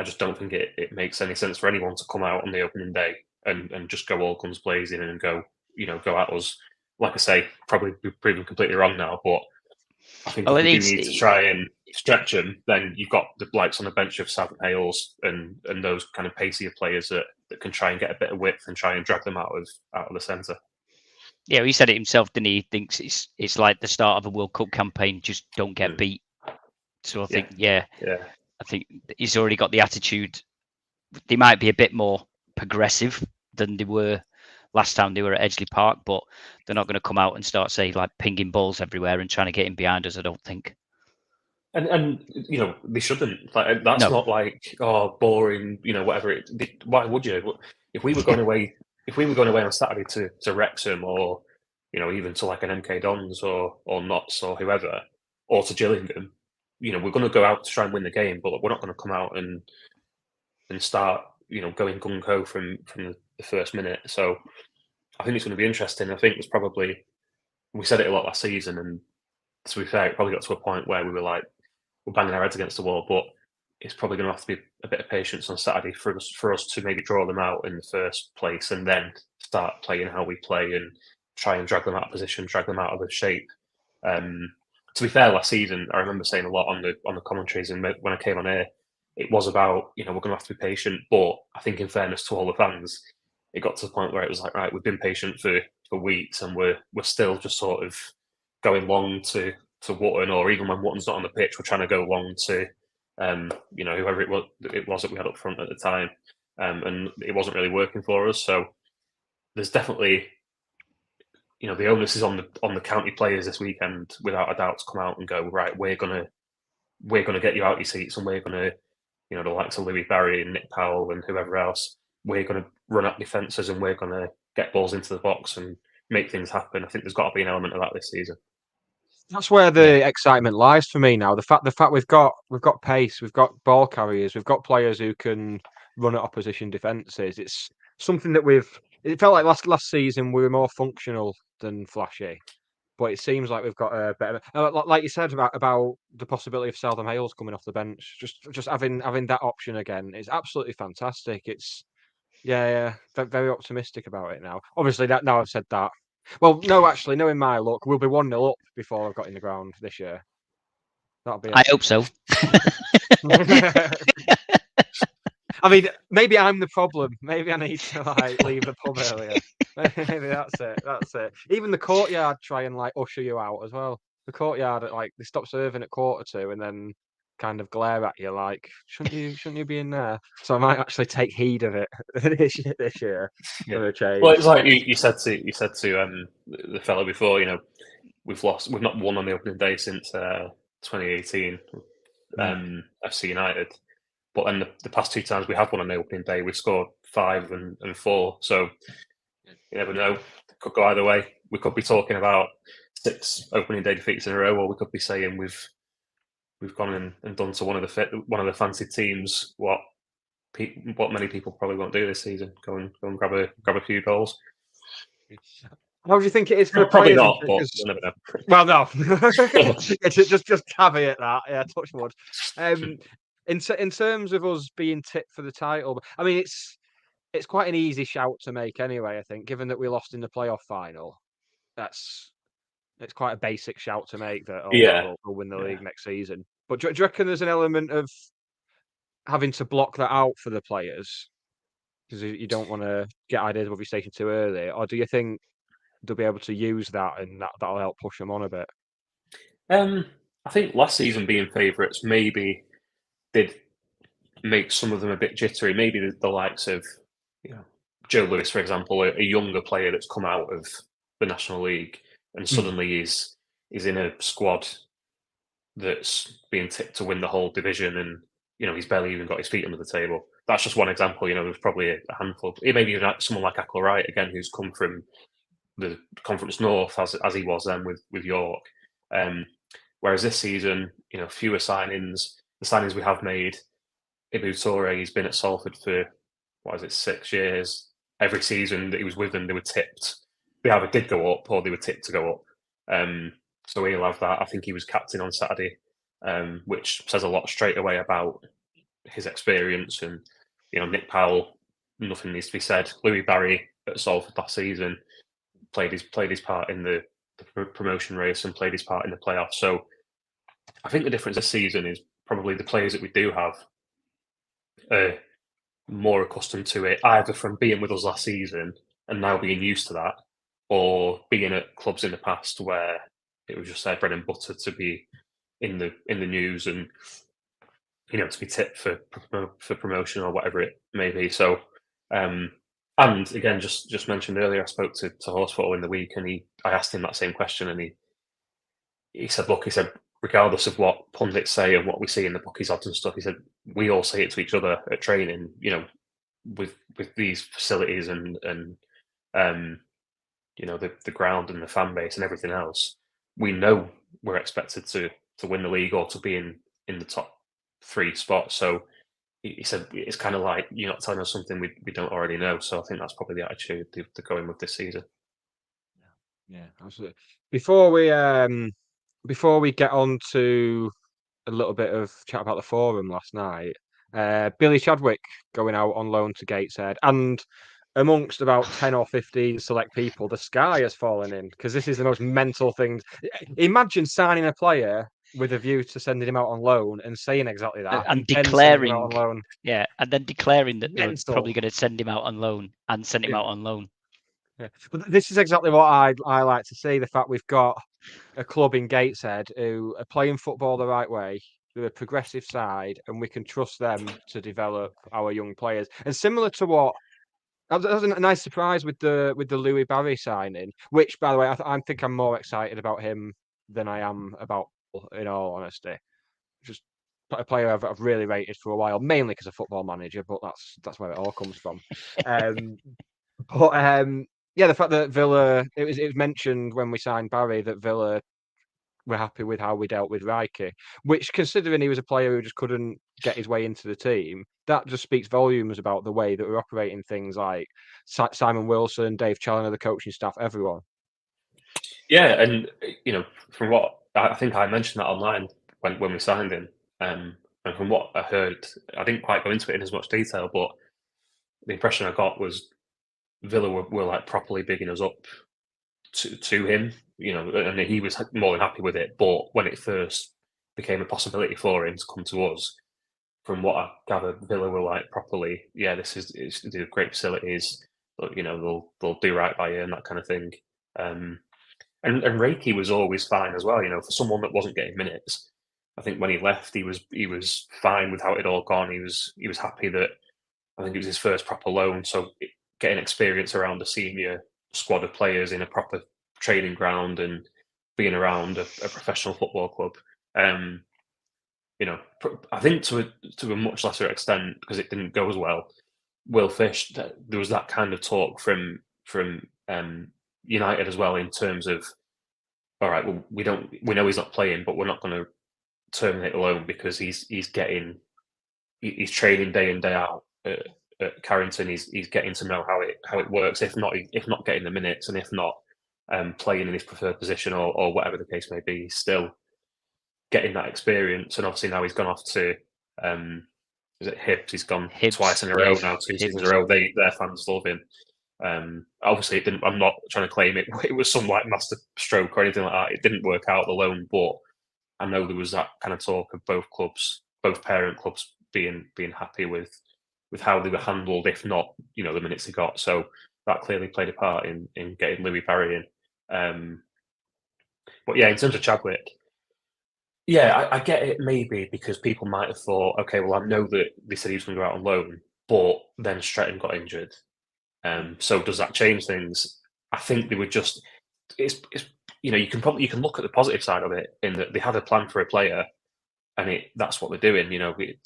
I just don't think it makes any sense for anyone to come out on the opening day and just go all guns blazing and go at us. Like I say, probably be proven completely wrong now, but I think if you do need to try and stretch them, then you've got the likes on the bench of Southam Hales and those kind of pacier players that can try and get a bit of width and try and drag them out of the centre. Yeah, he said it himself, didn't he? He thinks it's like the start of a World Cup campaign, just don't get beat. So I think, I think he's already got the attitude. They might be a bit more progressive than they were last time they were at Edgeley Park, but they're not going to come out and start, say, like pinging balls everywhere and trying to get in behind us, I don't think. And they shouldn't. Like that's No. not like boring. Whatever. Why would you? If we were going away, on Saturday to Wrexham or even to like an MK Dons or Notts or whoever, or to Gillingham, we're going to go out to try and win the game, but we're not going to come out and start going gung ho from the first minute. So I think it's going to be interesting. I think it's probably, we said it a lot last season, and to be fair, it probably got to a point where we were like, we're banging our heads against the wall, but it's probably going to have to be a bit of patience on Saturday for us to maybe draw them out in the first place and then start playing how we play and try and drag them out of position, drag them out of the shape. To be fair, last season, I remember saying a lot on the commentaries, and when I came on air, it was about, we're going to have to be patient. But I think in fairness to all the fans, it got to the point where it was like, right, we've been patient for weeks and we're still just sort of going long to Wotton, or even when Wotton's not on the pitch, we're trying to go long to whoever it was that we had up front at the time, and it wasn't really working for us. So there's definitely, the onus is on the county players this weekend, without a doubt, to come out and go, right, we're gonna get you out your seats, and we're gonna, the likes of Louis Barry and Nick Powell and whoever else, we're gonna run up defences and we're gonna get balls into the box and make things happen. I think there's got to be an element of that this season. That's where the excitement lies for me now. The fact we've got pace, we've got ball carriers, we've got players who can run at opposition defences. It's something that it felt like last season we were more functional than flashy, but it seems like we've got a better, like you said about the possibility of Seldom Hales coming off the bench. Just having that option again is absolutely fantastic. It's very optimistic about it now. Obviously, that now I've said that. Well, no, actually, knowing my luck, we'll be 1-0 up before I've got in the ground this year. That'll be. I hope so. I mean, maybe I'm the problem. Maybe I need to leave the pub earlier. Maybe that's it. Even the courtyard try and usher you out as well. The courtyard they stop serving at 1:45 and then kind of glare at you like, shouldn't you be in there? So I might actually take heed of it this year for a change. Well, it's like you said to the fellow before. We've not won on the opening day since 2018, FC United. But then the past 2 times we have won on the opening day, we've scored 5 and 4. So you never know; it could go either way. We could be talking about 6 opening day defeats in a row, or we could be saying we've gone and done to one of the fancy teams what many people probably won't do this season. Go and grab a few goals. How do you think it is for probably players? not, but you never know. Well, no. just caveat that. Yeah, touch wood. In terms of us being tipped for the title, I mean, it's quite an easy shout to make anyway. I think, given that we lost in the playoff final, it's quite a basic shout to make that we'll win the league next season. But do you reckon there's an element of having to block that out for the players because you don't want to get ideas of your station too early, or do you think they'll be able to use that and that'll help push them on a bit? I think last season being favourites maybe did make some of them a bit jittery. Maybe the likes of Joe Lewis, for example, a younger player that's come out of the National League and suddenly is in a squad that's being tipped to win the whole division, and he's barely even got his feet under the table. That's just one example. There's probably a handful. Maybe even someone like Ackle Wright again, who's come from the Conference North as he was then with York. Whereas this season, fewer signings. The signings we have made, Ibu Toure, he's been at Salford for 6 years. Every season that he was with them, they were tipped. They either did go up or they were tipped to go up. So he'll have that. I think he was captain on Saturday, which says a lot straight away about his experience. And Nick Powell, nothing needs to be said. Louis Barry at Salford last season played his part in the promotion race and played his part in the playoffs. So I think the difference this season is probably the players that we do have are more accustomed to it, either from being with us last season and now being used to that, or being at clubs in the past where it was just their bread and butter to be in the news and to be tipped for promotion or whatever it may be. So and again, just mentioned earlier, I spoke to Horsefall in the week, and I asked him that same question, and he said, look, regardless of what pundits say and what we see in the bookies odds and stuff, he said we all say it to each other at training. With these facilities and the ground and the fan base and everything else, we know we're expected to win the league or to be in the top 3 spots. So he said it's kind of like you're not telling us something we don't already know. So I think that's probably the attitude they're going with this season. Yeah, absolutely. Before we get on to a little bit of chat about the forum last night, Billy Chadwick going out on loan to Gateshead, and amongst about 10 or 15 select people, the sky has fallen in, because this is the most mental thing. Imagine signing a player with a view to sending him out on loan and saying exactly that, and then sending him out declaring, on loan. yeah, and then declaring that they're Mental. probably going to send him out on loan and send him Yeah. out on loan. Yeah. But this is exactly what I like to see, the fact we've got a club in Gateshead who are playing football the right way. They're a progressive side, and we can trust them to develop our young players. And similar to what that was a nice surprise with the Louis Barry signing, which, by the way, I think I'm more excited about him than I am about, in all honesty. Just a player I've really rated for a while, mainly because of Football Manager, but that's where it all comes from. Yeah, the fact that Villa, it was mentioned when we signed Barry that Villa were happy with how we dealt with Reiki, which, considering he was a player who just couldn't get his way into the team, that just speaks volumes about the way that we're operating things like Simon Wilson, Dave Challoner, the coaching staff, everyone. Yeah, and from what I think I mentioned that online when we signed him, and from what I heard, I didn't quite go into it in as much detail, but the impression I got was Villa were like properly bigging us up to him, and he was more than happy with it. But when it first became a possibility for him to come to us, from what I gathered, Villa were like properly, yeah, it's great facilities, but they'll do right by you and that kind of thing. And Reiki was always fine as well. For someone that wasn't getting minutes, I think when he left, he was fine with how it had all gone. He was happy that I think it was his first proper loan, so getting experience around a senior squad of players in a proper training ground and being around a professional football club. I think to a much lesser extent, because it didn't go as well, Will Fish, there was that kind of talk from United as well, in terms of, all right, well, we know he's not playing, but we're not going to terminate the loan because he's training day in day out at Carrington. He's getting to know how it works. If not getting the minutes, and if not playing in his preferred position or whatever the case may be, he's still getting that experience. And obviously now he's gone off to is it Hibs? He's gone Hibs, twice in a row now, 2 seasons in a row. Their fans love him. Obviously, it didn't. I'm not trying to claim it was some like master stroke or anything like that. It didn't work out the loan, but I know there was that kind of talk of both parent clubs being happy with how they were handled, if not the minutes he got. So that clearly played a part in getting Louis Barry in. But yeah, in terms of Chadwick, yeah, I get it maybe because people might have thought, okay, well, I know that they said he was going to go out on loan, but then Stretton got injured. So does that change things? I think they were just. It's you can look at the positive side of it in that they had a plan for a player, and that's what they're doing.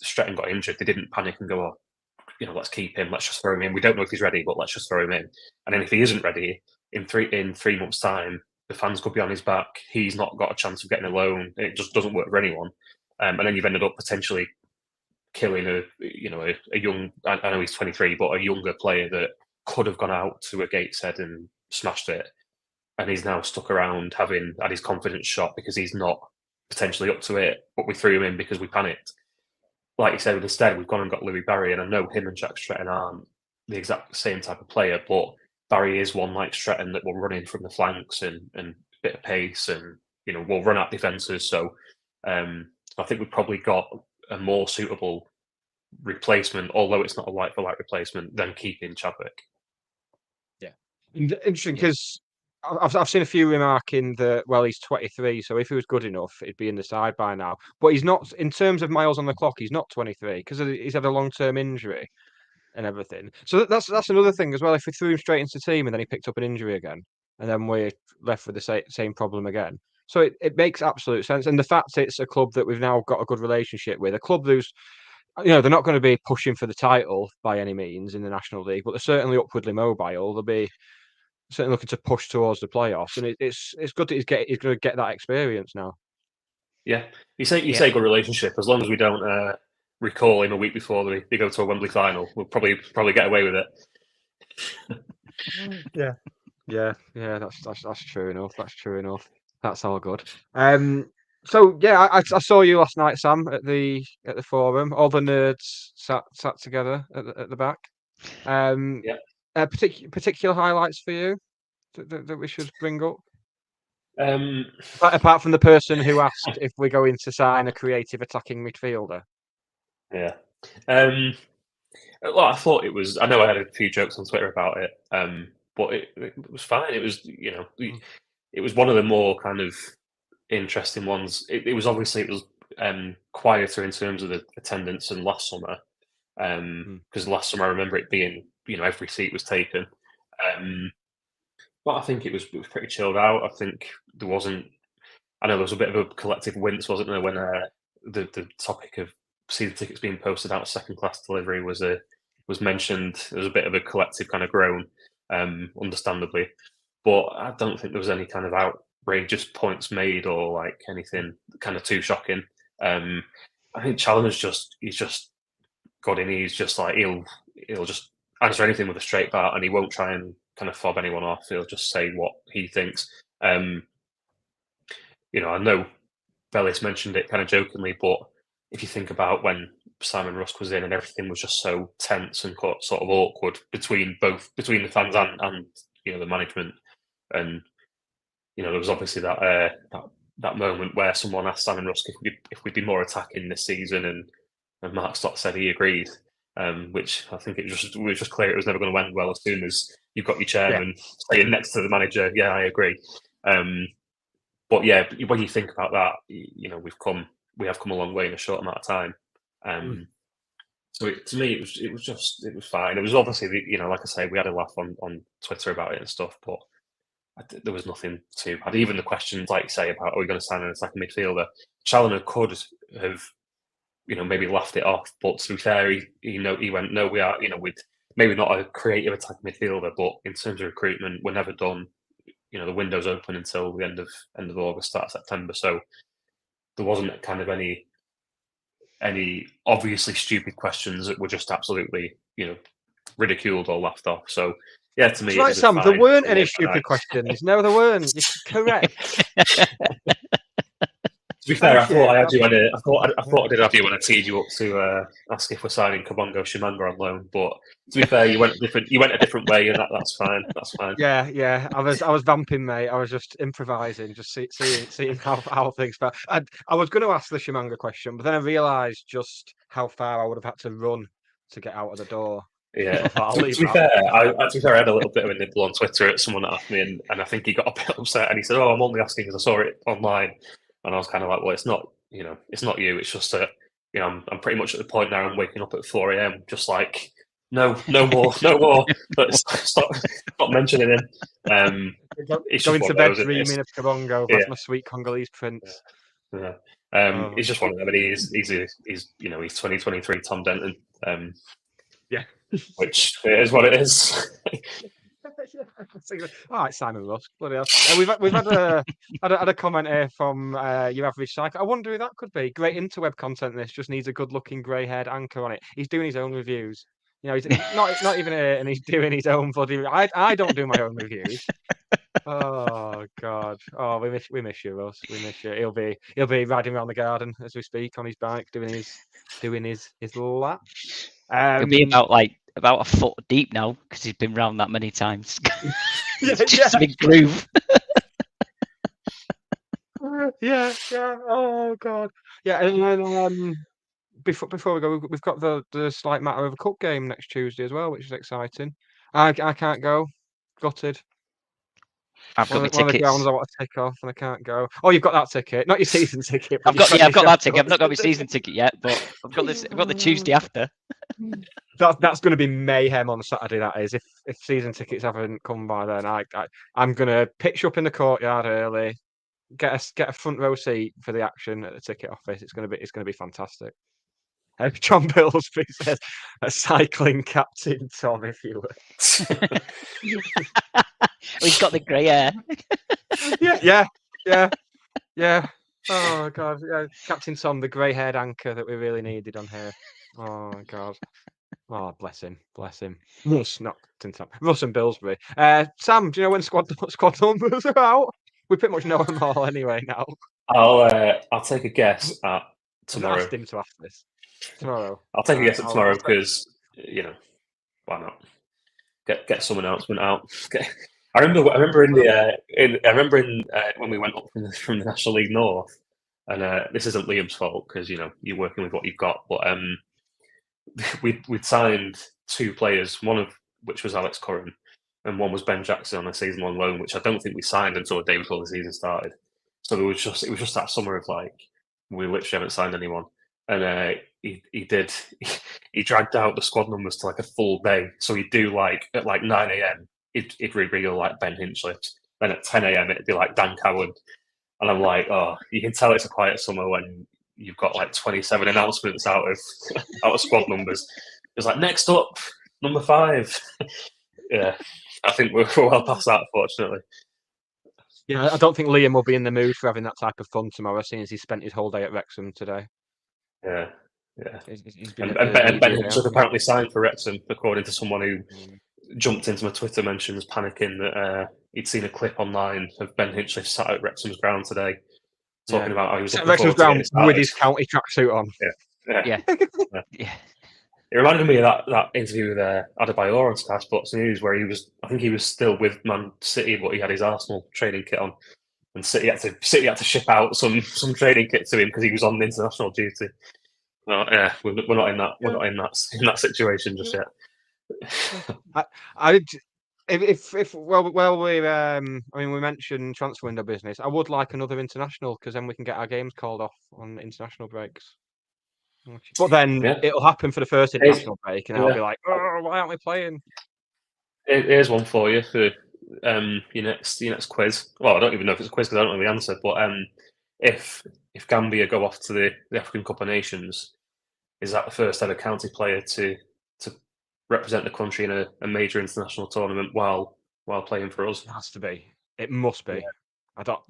Stretton got injured, they didn't panic and go, oh, let's keep him, let's just throw him in. We don't know if he's ready, but let's just throw him in. And then if he isn't ready in 3 months' time, the fans could be on his back. He's not got a chance of getting a loan. It just doesn't work for anyone. And then you've ended up potentially killing a young. I know he's 23, but a younger player that could have gone out to a Gateshead and smashed it, and he's now stuck around having had his confidence shot because he's not potentially up to it. But we threw him in because we panicked. Like you said, instead we've gone and got Louis Barry, and I know him and Jack Stretton aren't the exact same type of player, but Barry is one like Stretton that will run in from the flanks and a bit of pace, and will run out defences. So I think we've probably got a more suitable replacement, although it's not a like for like replacement, than keeping Chadwick. Yeah, interesting, because I've seen a few remarking that, well, he's 23, so if he was good enough, he'd be in the side by now. But he's not, in terms of miles on the clock, he's not 23 because he's had a long-term injury and everything. So that's another thing as well. If we threw him straight into the team and then he picked up an injury again, and then we're left with the same problem again, So it makes absolute sense. And the fact it's a club that we've now got a good relationship with, a club who's, they're not going to be pushing for the title by any means in the National League, but they're certainly upwardly mobile. They'll be certainly looking to push towards the playoffs, and it's good that he's going to get that experience now. Yeah, you say good relationship. As long as we don't recall him a week before they go to a Wembley final, we'll probably get away with it. Yeah. That's true enough. That's true enough. That's all good. So yeah, I saw you last night, Sam, at the forum. All the nerds sat together at the back. Yeah. Particular highlights for you that we should bring up. Um, Apart from the person who asked if we're going to sign a creative attacking midfielder. Yeah. Well, I thought it was. I know I had a few jokes on Twitter about it, but it was fine. It was, it was one of the more kind of interesting ones. It was obviously quieter in terms of the attendance than last summer, because last summer I remember it being, every seat was taken. But I think it was pretty chilled out. I think there wasn't. I know there was a bit of a collective wince, wasn't there, when the topic of season tickets being posted out of second class delivery was mentioned. There was a bit of a collective kind of groan, understandandly. But I don't think there was any kind of outrageous points made or like anything kind of too shocking. I think Challoner's he's just got in. He's just like he'll just answer anything with a straight bat, and he won't try and kind of fob anyone off. He'll just say what he thinks. I know Bellis mentioned it kind of jokingly, but if you think about when Simon Rusk was in and everything was just so tense and sort of awkward between the fans and the management, and there was obviously that moment where someone asked Simon Rusk if we'd be more attacking this season, and Mark Stott said he agreed, which I think it was just clear it was never going to end well as soon as you've got your chairman saying next to the manager, yeah, I agree. But yeah, when you think about that, we have come a long way in a short amount of time. So to me, it was fine. It was obviously, like I say, we had a laugh on Twitter about it and stuff, but there was nothing too bad. Even the questions, like you say, about are we going to sign an attacking midfielder, Challoner could have, maybe laughed it off. But to be fair, he went, no, we are, with maybe not a creative attacking midfielder, but in terms of recruitment, we're never done. The window's open until the end of August, start of September. So there wasn't kind of any obviously stupid questions that were just absolutely, ridiculed or laughed off. So yeah, to me, right, Sam. There weren't any stupid questions. No, there weren't. You're correct. To be fair, I thought I did have you when I teed you up to ask if we're signing Kabongo Shimanga on loan. But to be fair, you went a different way, and that's fine. That's fine. Yeah. I was vamping, mate. I was just improvising, just seeing how things felt. I was going to ask the Shimanga question, but then I realised just how far I would have had to run to get out of the door. Yeah. To be fair, I had a little bit of a nibble on Twitter at someone that asked me, and I think he got a bit upset, and he said, "Oh, I'm only asking because I saw it online." And I was kind of like, well, it's not, it's not you. It's just that, I'm pretty much at the point now. I'm waking up at 4 a.m. just like, no more. But stop mentioning him. Going to bed dreaming of Kabongo. That's my sweet Congolese prince. Yeah. He's just one of them. I mean, he's 2023 Tom Denton. Yeah. Which is what it is. All right, Simon Rusk. Bloody hell. We've had a comment here from your average psycho. I wonder who that could be. Great interweb content. This just needs a good-looking grey-haired anchor on it. He's doing his own reviews. He's not even here, and he's doing his own bloody. I don't do my own reviews. Oh God! Oh, we miss you, Russ. We miss you. He'll be riding around the garden as we speak on his bike, doing his lap. He'll be about a foot deep now because he's been round that many times. It's just a big groove. Yeah. Oh God. Yeah, and then before we go, we've got the slight matter of a cup game next Tuesday as well, which is exciting. I can't go. Gutted. I've got my one of the tickets. grounds I want to take off, and I can't go. Oh, you've got that ticket, not your season ticket. I've got that ticket. I've not got my season ticket yet, but I've got the Tuesday after. That's going to be mayhem on Saturday. That is, if season tickets haven't come by then, I'm going to pitch up in the courtyard early, get a front row seat for the action at the ticket office. It's gonna be fantastic. John Billsby says, "A cycling captain, Tom, if you were." He's got the grey hair. Yeah. Oh God, yeah, Captain Tom, the grey-haired anchor that we really needed on here. Oh God. Oh, bless him. Russ, not Captain Tom. Russ and Billsbury. Sam, do you know when squad numbers are out? We pretty much know them all anyway now. I'll take a guess at I've tomorrow. asked him to ask this. Tomorrow. I'll take a guess at I'll- tomorrow I'll- because why not? Get some announcement out. I remember in when we went up from the National League North, and this isn't Liam's fault because you're working with what you've got, but we'd signed 2 players, one of which was Alex Curran, and one was Ben Jackson on a season-long loan, which I don't think we signed until the day before the season started. So it was just that summer of like we literally haven't signed anyone, and he dragged out the squad numbers to like a full day. So he'd do like at like 9 a.m. He'd reveal like Ben Hinchliffe, then at 10 a.m. it'd be like Dan Cowan, and I'm like, oh, you can tell it's a quiet summer when you've got like 27 announcements out of squad numbers. It's like next up, number 5. Yeah, I think we're well past that, fortunately. Yeah, I don't think Liam will be in the mood for having that type of fun tomorrow, seeing as he spent his whole day at Wrexham today. Yeah. He's been And Ben Hinchliffe apparently signed for Wrexham, according to someone who jumped into my Twitter mentions, panicking that he'd seen a clip online of Ben Hinchliffe sat at Wrexham's ground today, talking about how he was looking Wrexham's forward to ground with his county tracksuit on. Yeah. Yeah. It reminded me of that interview with Adebayor on Sky Sports News, where I think he was still with Man City, but he had his Arsenal training kit on, and City had to ship out some training kit to him because he was on international duty. Well, yeah, we're not in that. We're not in that situation just yet. We mentioned transfer window business. I would like another international because then we can get our games called off on international breaks. But then it'll happen for the first international break, and I'll be like, "Oh, why aren't we playing?" Here's one for you for your next quiz. Well, I don't even know if it's a quiz because I don't know the answer. But if Gambia go off to the African Cup of Nations, is that the first ever county player to represent the country in a major international tournament while playing for us? It has to be. It must be. I don't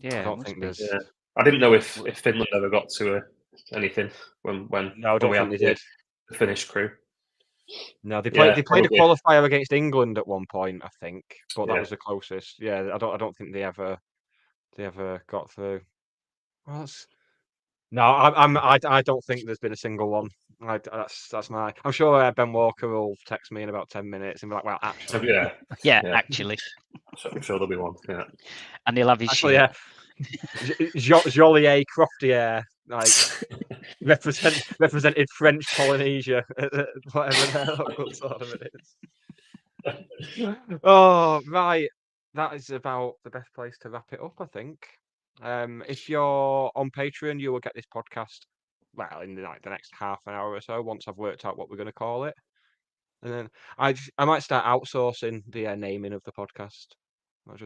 think there's. Yeah. I didn't know if Finland ever got to anything when No, I don't we think had they did. The Finnish crew. No, they played a probably. qualifier against England at one point, I think, but that was the closest. Yeah, I don't think they ever got through. Well, I don't think there's been a single one. That's my. I'm sure Ben Walker will text me in about 10 minutes and be like, "Well, actually, actually, I'm sure there'll be one." Yeah, and he'll have his Joliet Croftier, like represented French Polynesia, whatever their local tournament is. Oh, right. That is about the best place to wrap it up, I think. If you're on Patreon, you will get this podcast in the next half an hour or so once I've worked out what we're going to call it, and then I might start outsourcing the naming of the podcast. I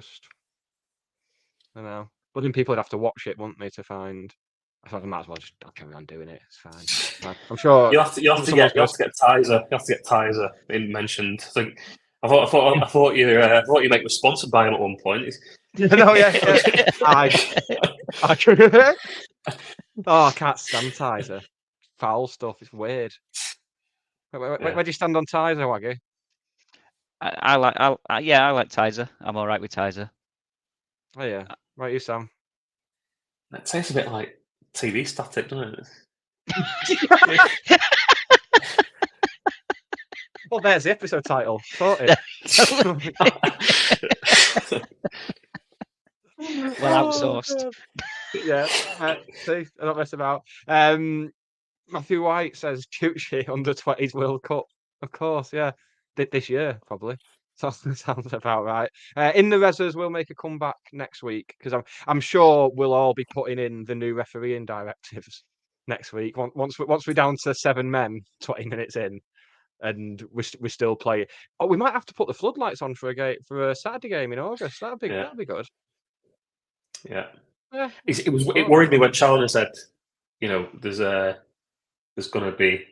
don't know, but then people would have to watch it, wouldn't they, to find. I thought I might as well just carry on doing it. It's fine. I'm sure you have to get Tizer. You have to get Tizer mentioned. I thought you make was sponsored by him at one point. No, yeah. I can't stand Tizer. Foul stuff. It's weird. Where do you stand on Tizer, Waggy? I like Tizer. I'm all right with Tizer. Oh yeah, right, you Sam. That tastes a bit like TV static, doesn't it? Well, there's the episode title. Sorted. Well outsourced. Yeah, see, I don't mess about. Matthew White says Tucci under 20s World Cup. Of course, yeah. This year, probably. Sounds about right. In the Rezzers, we'll make a comeback next week because I'm sure we'll all be putting in the new refereeing directives next week. Once we're down to 7 men, 20 minutes in, and we still play. Oh, we might have to put the floodlights on for a Saturday game in August. That'd be good. Yeah. It worried me when Challoner said, there's going to be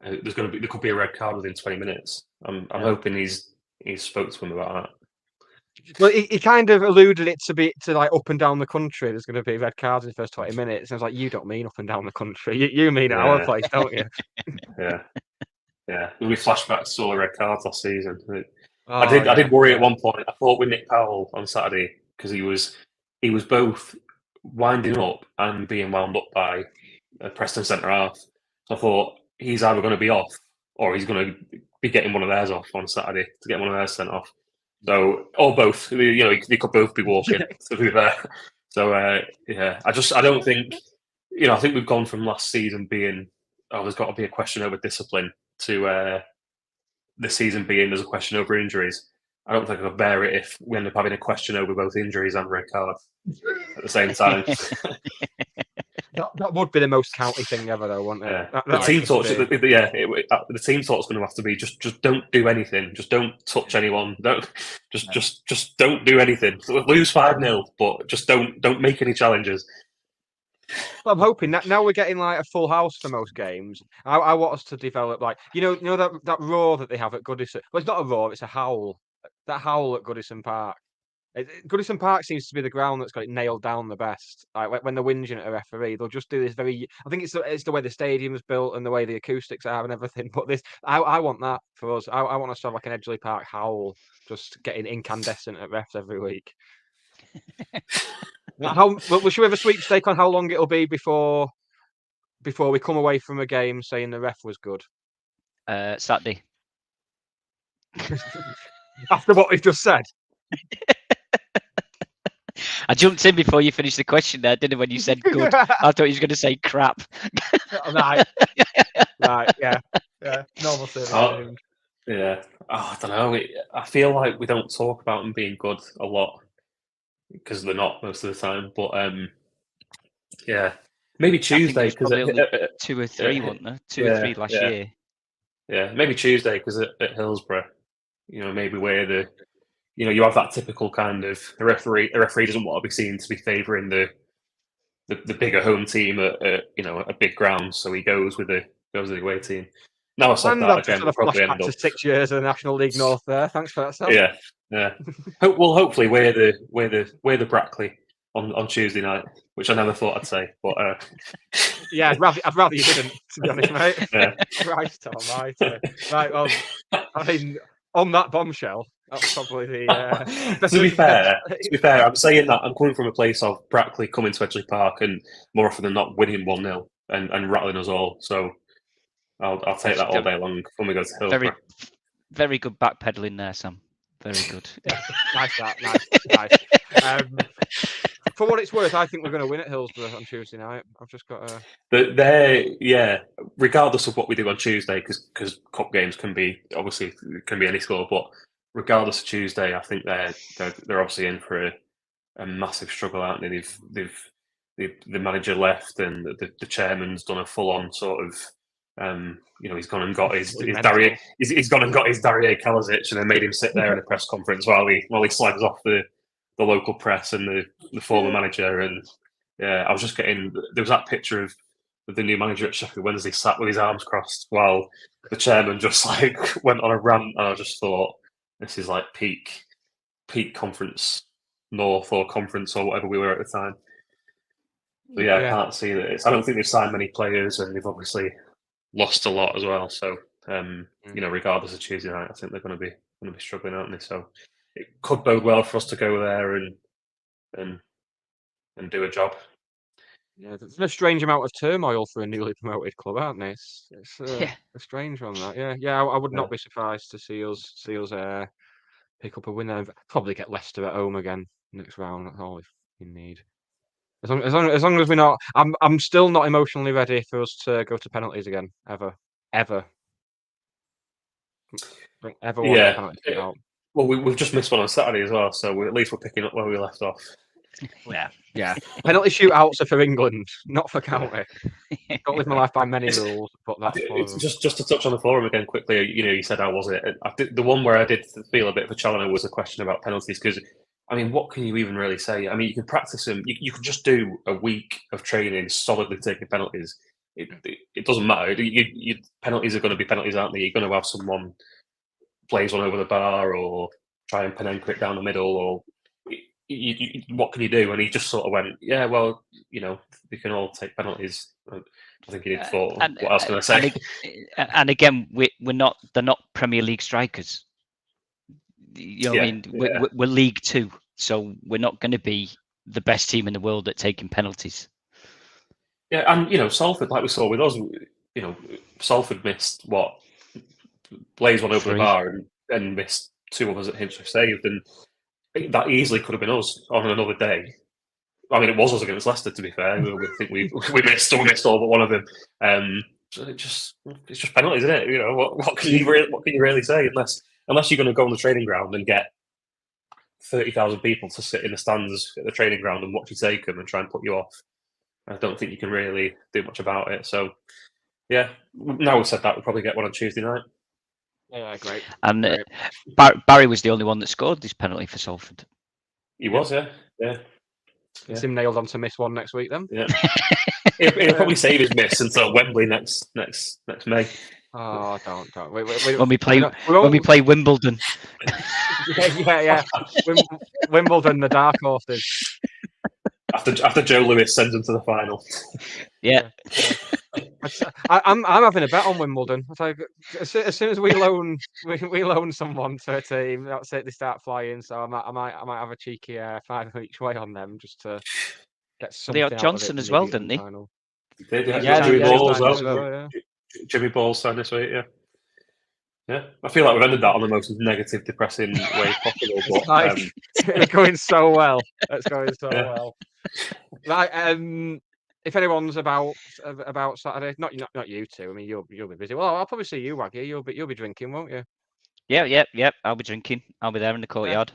there could be a red card within 20 minutes. I'm hoping he's spoke to him about that. Well, he kind of alluded it to like up and down the country. There's going to be red cards in the first 20 minutes. And I was like, you don't mean up and down the country. You mean at our place, don't you? Yeah. There'll be flashbacks to all the red cards last season. I did worry at one point. I thought with Nick Powell on Saturday because he was both winding up and being wound up by a Preston centre half. So I thought he's either going to be off or he's going to be getting one of theirs off on Saturday to get one of theirs sent off. So or both. They could both be walking. To be fair. So I don't think. I think we've gone from last season being there's got to be a question over discipline to this season being there's a question over injuries. I don't think I could bear it if we end up having a question over both injuries and red cards at the same time. That would be the most county thing ever, though, wouldn't it? Yeah. The team talk. The team talk's going to have to be just don't do anything. Just don't touch anyone. Just don't do anything. Lose 5-0, but just don't make any challenges. Well, I'm hoping that now we're getting like a full house for most games. I want us to develop like that roar that they have at Goodison. Well, it's not a roar; it's a howl. That howl at Goodison Park. Goodison Park seems to be the ground that's got it nailed down the best. Like when they're whinging at a referee, they'll just do this very. I think it's the way the stadium's built and the way the acoustics are and everything. But I want that for us. I want us to have like an Edgeley Park howl, just getting incandescent at refs every week. Should we have a sweepstake on how long it'll be before we come away from a game saying the ref was good? Saturday. After what we've just said. I jumped in before you finished the question there, didn't I, when you said good? I thought you was going to say crap. Right, yeah. Normal service. Yeah. I don't know. I feel like we don't talk about them being good a lot because they're not most of the time. But maybe Tuesday because 2 or 3, weren't there? 2 or 3 last year. Yeah, maybe Tuesday because at Hillsborough, maybe where you have that typical kind of the referee doesn't want to be seen to be favouring the bigger home team at a big ground, so he goes with the away team. Now I said and that again, we'll probably end up to 6 years of the National League North there. Thanks for that, Sam. Yeah. Hopefully we're the Brackley on Tuesday night, which I never thought I'd say, but yeah, I'd rather you didn't, to be honest, mate. Yeah. Christ almighty. Right, well, I mean, on that bombshell, that's probably the. To be fair, I'm saying that I'm coming from a place of Brackley coming to Edgeley Park and more often than not winning 1-0 and rattling us all. So I'll take that all day long when we go to Hillsborough. Very, very good backpedaling there, Sam. Very good. Yeah, nice. For what it's worth, I think we're going to win at Hillsborough on Tuesday night. I've just got a. Regardless of what we do on Tuesday, because cup games can be any score, but regardless of Tuesday, I think they're obviously in for a massive struggle, aren't they? The manager left and the chairman's done a full on sort of. He's gone and got his Daria. He's gone and got his Daria Kalasic, and then made him sit there in a press conference while he slags off the local press and the former manager. And I was just getting. There was that picture of the new manager at Sheffield Wednesday sat with his arms crossed while the chairman just went on a rant, and I just thought this is like peak Conference North or Conference or whatever we were at the time. So I can't see that. I don't think they've signed many players, and they've obviously lost a lot as well. So regardless of Tuesday night, I think they're going to be struggling, aren't they? So it could bode well for us to go there and do a job. Yeah, there's a strange amount of turmoil for a newly promoted club, aren't they? It's a strange one, that. Yeah. I would not be surprised to see us pick up a win there. Probably get Leicester at home again next round. That's all we need. As long as we're not, I'm still not emotionally ready for us to go to penalties again. Ever. Don't ever want a penalty out. Well, we've just missed one on Saturday as well, so at least we're picking up where we left off. Yeah. Penalty shootouts are for England, not for county. Don't live my life by many rules, but that's just to touch on the forum again quickly. You said how was it? The one where I did feel a bit of a challenge was a question about penalties because I mean, what can you even really say? I mean, you can practice them. You can just do a week of training solidly taking penalties. It doesn't matter. Penalties are going to be penalties, aren't they? You're going to have someone plays one over the bar or try and Panenka it down the middle, or what can you do? And he just sort of went, yeah, well, we can all take penalties. I think he did thought, what else can I say? And again, they're not Premier League strikers. What I mean? We're League Two, so we're not going to be the best team in the world at taking penalties. Yeah, and Salford, like we saw with us, Salford missed Blaze one over the bar and missed 2 others that Hinch saved, and that easily could have been us on another day. I mean, it was us against Leicester, to be fair. We think we missed all but one of them. So it's just penalties, isn't it? What can you really say unless you're going to go on the training ground and get 30,000 people to sit in the stands at the training ground and watch you take them and try and put you off. I don't think you can really do much about it. So, yeah, now we've said that, we'll probably get one on Tuesday night. Yeah, great. And great. Barry was the only one that scored this penalty for Salford. He was, yeah. It's him nailed on to miss one next week then. Yeah. He'll probably save his miss until Wembley next May. Oh, don't. When we play Wimbledon. yeah. Wimbledon, the dark horses. After Joe Lewis sends him to the final. Yeah. I'm having a bet on Wimbledon. As soon as we loan someone to a team, that's it. They start flying. So I might have a cheeky 5 each way on them just to get something. They had Johnson as well, didn't they? They did. Yeah, Jimmy Ball as well. Yeah. Jimmy Ball signed this week. Yeah. Yeah, I feel like we've ended that on the most negative, depressing way possible. But it's going so well. It's going so well. Right. If anyone's about Saturday, not you two. I mean, you'll be busy. Well, I'll probably see you, Waggy. You'll be drinking, won't you? Yeah. I'll be drinking. I'll be there in the courtyard.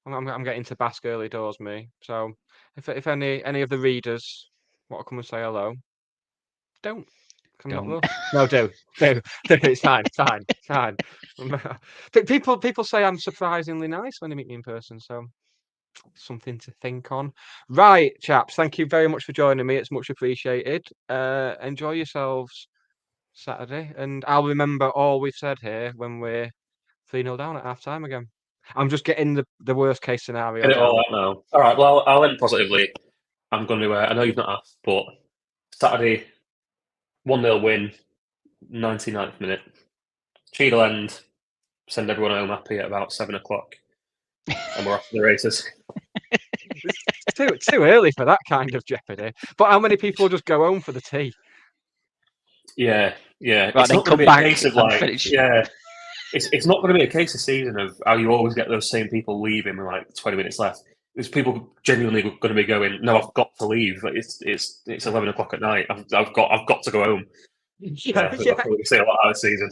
Yeah. I'm getting to bask early doors, me. So if any of the readers want to come and say hello, don't. No, do. It's fine. People say I'm surprisingly nice when they meet me in person, so something to think on. Right, chaps, thank you very much for joining me. It's much appreciated. Enjoy yourselves Saturday, and I'll remember all we've said here when we're 3-0 down at half time again. I'm just getting the worst case scenario. Get it all out now. All right, well, I'll end positively. I'm going to, I know you've not asked, but Saturday, 1-0 win, 99th minute. Cheadle end, send everyone home happy at about 7 o'clock. And we're off to the races. It's too early for that kind of jeopardy. But how many people just go home for the tea? Yeah. Right, it's then not come going to be back a case of and finish. It's not going to be a case this season of how you always get those same people leaving with like 20 minutes left. There's people genuinely going to be going, no, I've got to leave. It's 11 o'clock at night. I've got to go home. Yeah. We see a lot out of the season.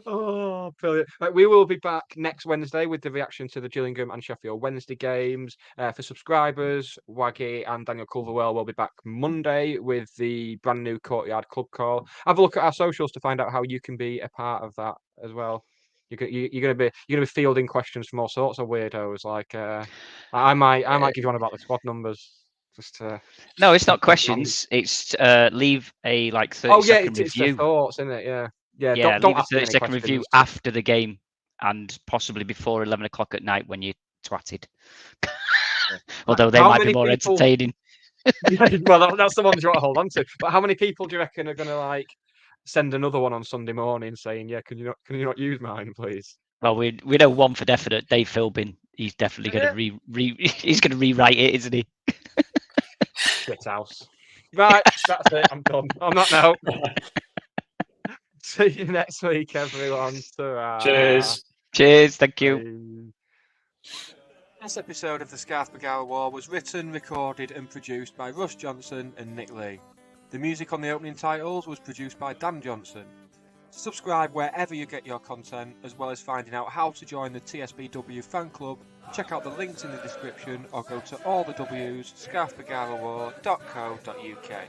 Oh, brilliant. Right, we will be back next Wednesday with the reaction to the Gillingham and Sheffield Wednesday games. For subscribers, Waggy and Daniel Culverwell will be back Monday with the brand new Courtyard Club Call. Have a look at our socials to find out how you can be a part of that as well. You're gonna be fielding questions from all sorts of weirdos. Like I might give you one about the squad numbers. No, it's not questions. It's leave a 30-second review. It's their thoughts, isn't it? Yeah. Yeah, don't leave a 30-second review after the game and possibly before 11 o'clock at night when you're twatted. Although they might be more entertaining. Well, that's the ones you want to hold on to. But how many people do you reckon are going to send another one on Sunday morning saying, "Yeah, can you not use mine, please"? Well, we know one for definite. Dave Philbin. He's definitely going to he's going to rewrite it, isn't he? Shit house. Right, that's it. I'm done. I'm not now. See you next week, everyone. Cheers. Thank you. This episode of the Scarf Bagara War was written, recorded and produced by Russ Johnson and Nick Lee. The music on the opening titles was produced by Dan Johnson. Subscribe wherever you get your content, as well as finding out how to join the TSBW fan club. Check out the links in the description or go to allthews scarfbagarawar.co.uk.